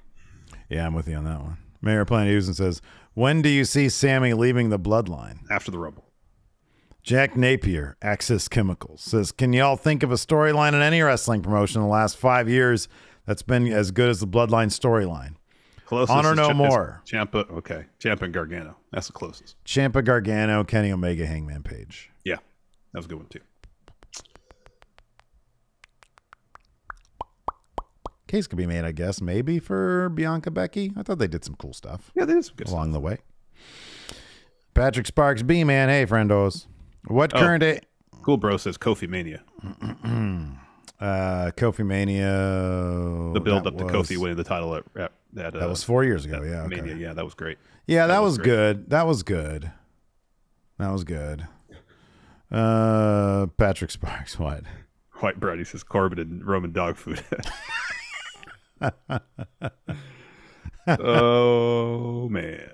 Speaker 1: Yeah, I'm with you on that one. Mayor Planet Houston says, when do you see Sami leaving the Bloodline?
Speaker 2: After the Rumble.
Speaker 1: Jack Napier, Axis Chemicals, says, can y'all think of a storyline in any wrestling promotion in the last 5 years that's been as good as the Bloodline storyline?
Speaker 2: Closest
Speaker 1: Honor no more.
Speaker 2: Ciampa, okay. Ciampa and Gargano. That's the closest.
Speaker 1: Ciampa, Gargano, Kenny Omega, Hangman Page.
Speaker 2: Yeah, that was a good one too.
Speaker 1: Case could be made, I guess, maybe for Bianca Becky. I thought they did some cool stuff.
Speaker 2: Yeah, they did some good
Speaker 1: along
Speaker 2: stuff
Speaker 1: the way. Patrick Sparks, B-Man, hey, friendos. What current day?
Speaker 2: Cool Bro says Kofi Mania.
Speaker 1: Kofi Mania.
Speaker 2: The build up to Kofi winning the title at
Speaker 1: that was 4 years ago. Yeah, okay.
Speaker 2: Mania. Yeah, that was great.
Speaker 1: Yeah, that was good. That was good. That was good. Patrick Sparks, what?
Speaker 2: White Bread, he says Corbin and Roman dog food. Oh man.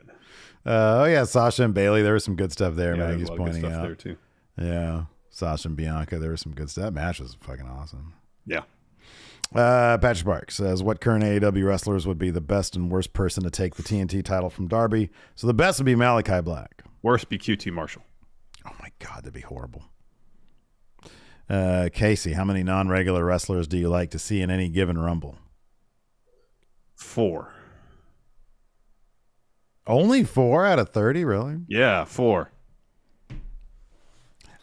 Speaker 1: Oh yeah, Sasha and Bailey. There was some good stuff there.
Speaker 2: Yeah,
Speaker 1: Maggie's pointing out
Speaker 2: there too.
Speaker 1: Yeah, Sasha and Bianca. There was some good stuff. That match was fucking awesome.
Speaker 2: Yeah.
Speaker 1: Patrick Sparks says, what current AEW wrestlers would be the best and worst person to take the TNT title from Darby? So the best would be Malachi Black.
Speaker 2: Worst be QT Marshall.
Speaker 1: Oh my God, that'd be horrible. Casey, how many non-regular wrestlers do you like to see in any given Rumble?
Speaker 2: 4.
Speaker 1: Only 4 out of 30, really?
Speaker 2: Yeah, 4.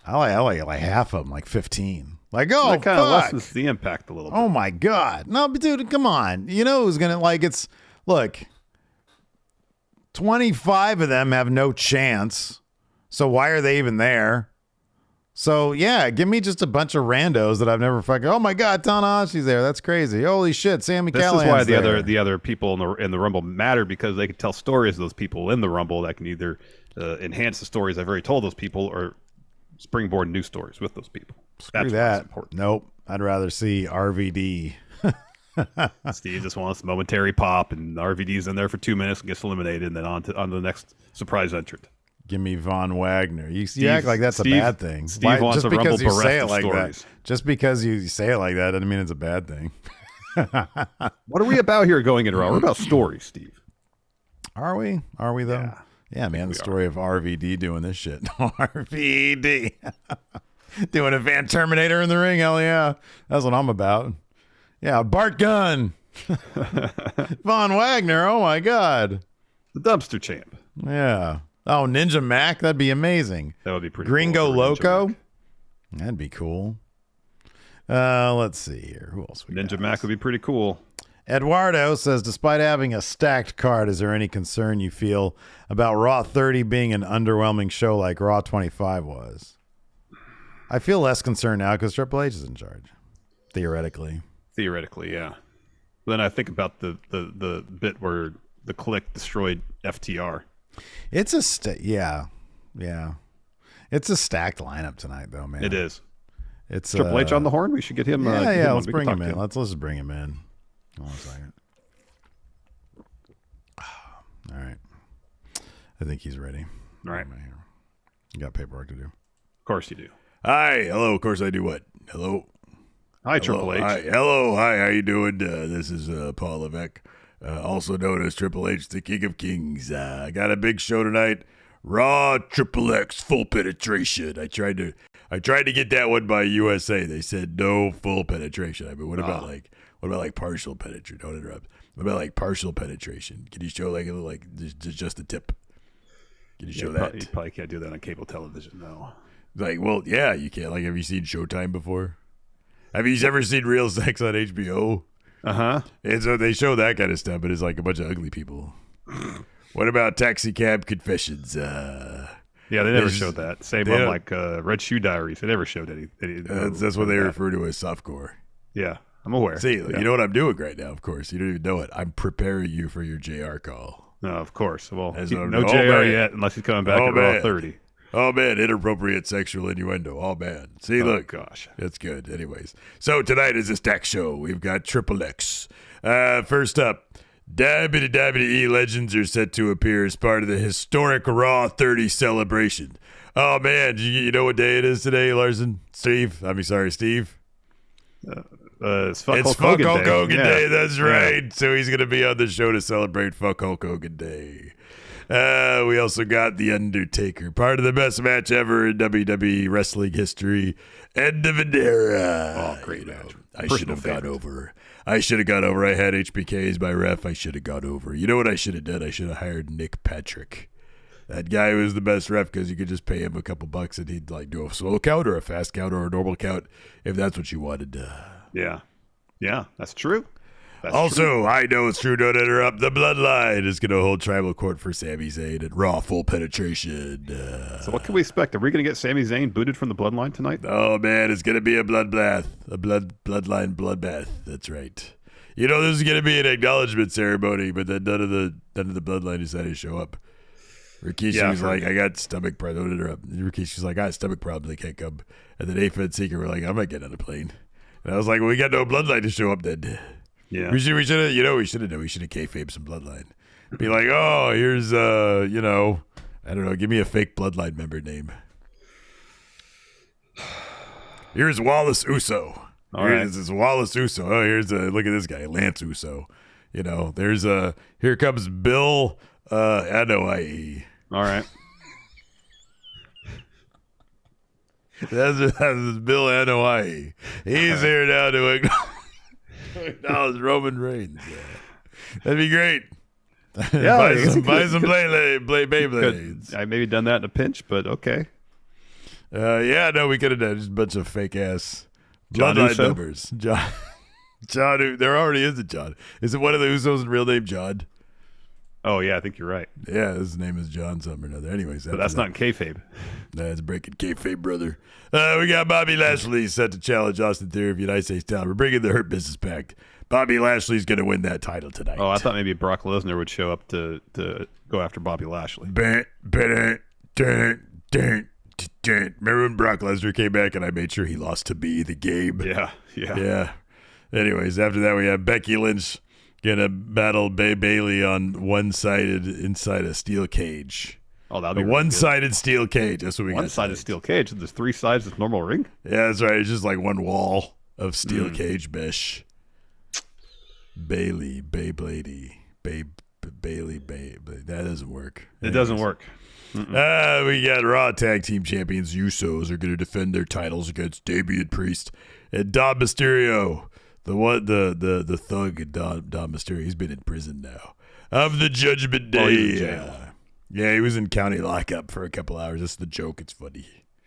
Speaker 1: I like half of them, like 15. Like, oh,
Speaker 2: that kind of
Speaker 1: fuck.
Speaker 2: lessens the impact a little bit.
Speaker 1: Oh my God. No, but dude, come on. You know who's gonna look, 25 of them have no chance. So why are they even there? So yeah, give me just a bunch of randos that I've never fucking. Oh my God, Tanahashi's there. That's crazy. Holy shit, Sami Callihan's
Speaker 2: This is why
Speaker 1: there.
Speaker 2: the other people in the Rumble matter, because they can tell stories of those people in the Rumble that can either enhance the stories I've already told those people or springboard new stories with those people.
Speaker 1: Screw that. Nope. I'd rather see RVD.
Speaker 2: Steve just wants momentary pop, and RVD's in there for 2 minutes and gets eliminated, and then on to the next surprise entrant.
Speaker 1: Give me Von Wagner. You act like that's a bad thing.
Speaker 2: Steve wants
Speaker 1: just
Speaker 2: a Rumble
Speaker 1: because you say it
Speaker 2: bereft
Speaker 1: like
Speaker 2: of stories.
Speaker 1: that. Just because you say it like that doesn't mean it's a bad thing.
Speaker 2: What are we about here going into Raw? We're about stories, Steve.
Speaker 1: Are we? Are we though? Yeah, man. The story of RVD doing this shit. RVD doing a Van Terminator in the ring. Hell yeah, that's what I'm about. Yeah, Bart Gunn, Von Wagner. Oh my God,
Speaker 2: the dumpster champ.
Speaker 1: Yeah. Oh, Ninja Mac, that'd be amazing.
Speaker 2: That would be pretty
Speaker 1: Gringo
Speaker 2: cool.
Speaker 1: Loco, that'd be cool. Let's see here. Who else we got?
Speaker 2: Ninja Mac would be pretty cool.
Speaker 1: Eduardo says, despite having a stacked card, is there any concern you feel about Raw 30 being an underwhelming show like Raw 25 was? I feel less concerned now because Triple H is in charge, theoretically.
Speaker 2: Theoretically, yeah. Then I think about the bit where the Click destroyed FTR.
Speaker 1: It's a yeah. It's a stacked lineup tonight, though, man.
Speaker 2: It is.
Speaker 1: It's
Speaker 2: Triple H on the horn. We should get him.
Speaker 1: Yeah. Let's bring him in. Let's just bring him in. Hold on a second. All right. I think he's ready.
Speaker 2: All right.
Speaker 1: You got paperwork to do.
Speaker 2: Of course you do.
Speaker 4: Hi. Hello. Of course I do. What? Hello.
Speaker 2: Hi, Triple H.
Speaker 4: Hi. Hello. Hi. How you doing? This is Paul Levesque, also known as Triple H, the King of Kings. I got a big show tonight. Raw Triple X full penetration. I tried to get that one by USA. They said no full penetration. I mean, what about partial penetration? Don't interrupt. What about like partial penetration? Can you show like a little, like just the tip? Can you show that?
Speaker 2: You probably can't do that on cable television, no.
Speaker 4: Like, well, yeah, you can. Like, have you seen Showtime before? Have you ever seen Real Sex on HBO?
Speaker 2: Uh-huh.
Speaker 4: And so they show that kind of stuff, but it's like a bunch of ugly people. What about Taxi Cab Confessions?
Speaker 2: Yeah, they never showed that. Same on like Red Shoe Diaries. They never showed any.
Speaker 4: That's what they refer to as softcore.
Speaker 2: Yeah, I'm aware.
Speaker 4: See,
Speaker 2: yeah.
Speaker 4: You know what I'm doing right now, of course. You don't even know it. I'm preparing you for your JR call.
Speaker 2: No, of course. Well,
Speaker 4: no
Speaker 2: JR yet unless he's coming back at Raw 30.
Speaker 4: Oh, man, inappropriate sexual innuendo. Oh, man. See, look.
Speaker 2: Gosh.
Speaker 4: That's good. Anyways. So tonight is a stack show. We've got Triple X. First up, WWE legends are set to appear as part of the historic Raw 30 celebration. Oh, man, you know what day it is today, Larson? Steve?
Speaker 2: It's Fuck
Speaker 4: It's
Speaker 2: Hulk
Speaker 4: Fuck Hulk Hogan
Speaker 2: Yeah.
Speaker 4: Day. That's right. So he's going to be on the show to celebrate Fuck Hulk Hogan Day. We also got The Undertaker, part of the best match ever in WWE wrestling history. End of an era.
Speaker 2: Oh, great match.
Speaker 4: I should have got over. I had HBK as my ref. I should have got over. You know what I should have done? I should have hired Nick Patrick. That guy was the best ref because you could just pay him a couple bucks and he'd like do a slow count or a fast count or a normal count if that's what you wanted.
Speaker 2: Yeah, that's true.
Speaker 4: I know it's true. Don't interrupt. The Bloodline is going to hold tribal court for Sami Zayn at Raw Full Penetration.
Speaker 2: So what can we expect? Are we going to get Sami Zayn booted from the Bloodline tonight?
Speaker 4: Oh man, it's going to be a bloodbath, bloodline bloodbath. That's right. You know, this is going to be an acknowledgement ceremony, but then none of the Bloodline decided to show up. Rikishi was like, I got stomach problems. Don't interrupt. Rikishi was like, I got stomach problems. They can't come. And then Afa and Seeker were like, I'm not getting on a plane. And I was like, well, we got no Bloodline to show up then.
Speaker 2: Yeah.
Speaker 4: We should have done. We should have kayfabe some Bloodline. Be like, oh, here's, I don't know, give me a fake Bloodline member name. Here's Wallace Uso. This is Wallace Uso. Oh, look at this guy, Lance Uso. You know, here comes Bill Anoa'i.
Speaker 2: All right.
Speaker 4: That's Bill Anoa'i. He's here now to acknowledge Roman Reigns. Yeah. That'd be great.
Speaker 2: Yeah,
Speaker 4: buy some Beyblades.
Speaker 2: I maybe done that in a pinch, but okay.
Speaker 4: We could have done just a bunch of fake ass
Speaker 2: John
Speaker 4: Bloodline
Speaker 2: Uso?
Speaker 4: members. John, there already is a John. Is it one of the Usos' real name John?
Speaker 2: Oh yeah, I think you're right.
Speaker 4: Yeah, his name is John something or another. Anyways,
Speaker 2: But that's not in kayfabe.
Speaker 4: That's breaking kayfabe, brother. We got Bobby Lashley set to challenge Austin Theory of United States title. We're bringing the Hurt Business back. Bobby Lashley's going to win that title tonight.
Speaker 2: Oh, I thought maybe Brock Lesnar would show up to go after Bobby Lashley.
Speaker 4: Remember when Brock Lesnar came back and I made sure he lost to me the game?
Speaker 2: Yeah.
Speaker 4: Anyways, after that we have Becky Lynch gonna battle Bayley on one-sided inside a steel cage.
Speaker 2: Oh, that'll be
Speaker 4: a one-sided steel cage. That's what we got.
Speaker 2: One-sided steel cage. There's three sides of normal ring.
Speaker 4: Yeah, that's right. It's just like one wall of steel cage mesh. Bayley. That doesn't work.
Speaker 2: It doesn't work.
Speaker 4: We got Raw Tag Team Champions Usos are going to defend their titles against Damian Priest and Dom Mysterio. The thug Dom Mysterio. He's been in prison now. Of the Judgment Day.
Speaker 2: Oh, he's in jail.
Speaker 4: Yeah, he was in county lockup for a couple hours. That's the joke. It's funny.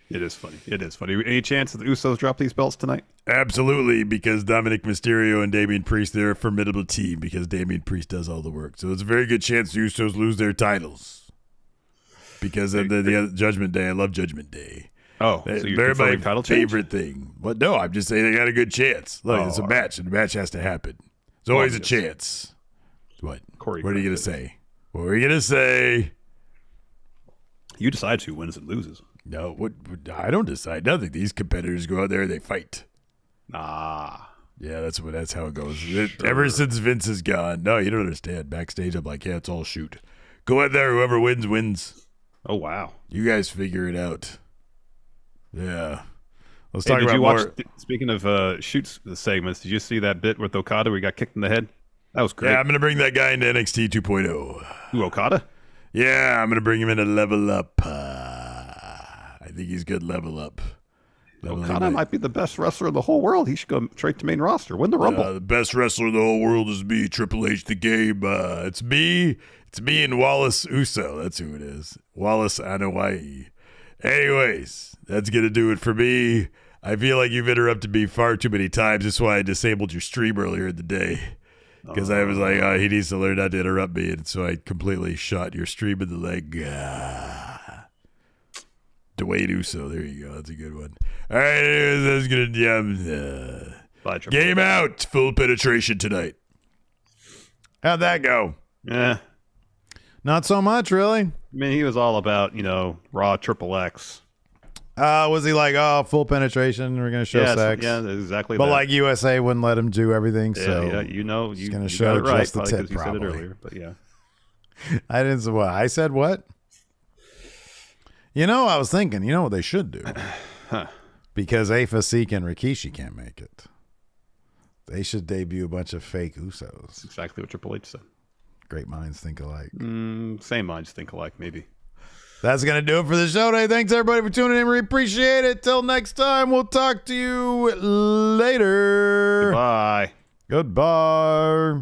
Speaker 2: It is funny. Any chance that the Usos drop these belts tonight?
Speaker 4: Absolutely, because Dominic Mysterio and Damian Priest, they're a formidable team because Damian Priest does all the work. So it's a very good chance the Usos lose their titles because of the Judgment Day. I love Judgment Day.
Speaker 2: Oh, so you're
Speaker 4: they're my
Speaker 2: title change?
Speaker 4: favorite thing. But no, I'm just saying they got a good chance. Look, it's a match, and the match has to happen. There's always a chance. What?
Speaker 2: Corey,
Speaker 4: what are you going to say? What are you going to say?
Speaker 2: You decide who wins and loses.
Speaker 4: No, I don't decide nothing. These competitors go out there and they fight.
Speaker 2: Ah.
Speaker 4: Yeah, that's how it goes. Ever since Vince is gone. No, you don't understand. Backstage, I'm like, yeah, it's all shoot. Go out there. Whoever wins, wins.
Speaker 2: Oh, wow.
Speaker 4: You guys figure it out. Yeah. Let's
Speaker 2: Hey,
Speaker 4: talk about more.
Speaker 2: Speaking of shoots segments, did you see that bit with Okada where he got kicked in the head? That was great.
Speaker 4: Yeah, I'm going to bring that guy into NXT 2.0.
Speaker 2: Who, Okada?
Speaker 4: Yeah, I'm going to bring him in a level up. I think he's good level up.
Speaker 2: Okada might be the best wrestler in the whole world. He should go straight to main roster. Win the Rumble.
Speaker 4: The best wrestler in the whole world is me, Triple H the Game. It's me and Wallace Uso. That's who it is. Wallace Anoa'i. Anyways, that's going to do it for me. I feel like you've interrupted me far too many times. That's why I disabled your stream earlier in the day. Because I was like, he needs to learn not to interrupt me. And so I completely shot your stream in the leg. Dwayne Uso. There you go. That's a good one. All right. Anyways, that's going to game out. Full penetration tonight. How'd that go?
Speaker 2: Yeah.
Speaker 1: Not so much, really.
Speaker 2: I mean, he was all about, Raw Triple X.
Speaker 1: Was he like, oh, full penetration? We're gonna show sex.
Speaker 2: Yeah, exactly.
Speaker 1: But
Speaker 2: that.
Speaker 1: like USA wouldn't let him do everything.
Speaker 2: Yeah,
Speaker 1: so
Speaker 2: yeah, you know, you
Speaker 1: gonna
Speaker 2: you
Speaker 1: show
Speaker 2: got it right,
Speaker 1: just the
Speaker 2: probably
Speaker 1: tip,
Speaker 2: 'cause you said it
Speaker 1: probably.
Speaker 2: earlier. But yeah,
Speaker 1: I didn't say what I said. What? I was thinking. You know what they should do? Because Afa, Sika, and Rikishi can't make it. They should debut a bunch of fake Usos.
Speaker 2: that's exactly what Triple H said.
Speaker 1: Great minds think alike.
Speaker 2: Same minds think alike, maybe.
Speaker 1: That's going to do it for the show today. Thanks, everybody, for tuning in. We appreciate it. Till next time, we'll talk to you later.
Speaker 2: Bye.
Speaker 1: Goodbye.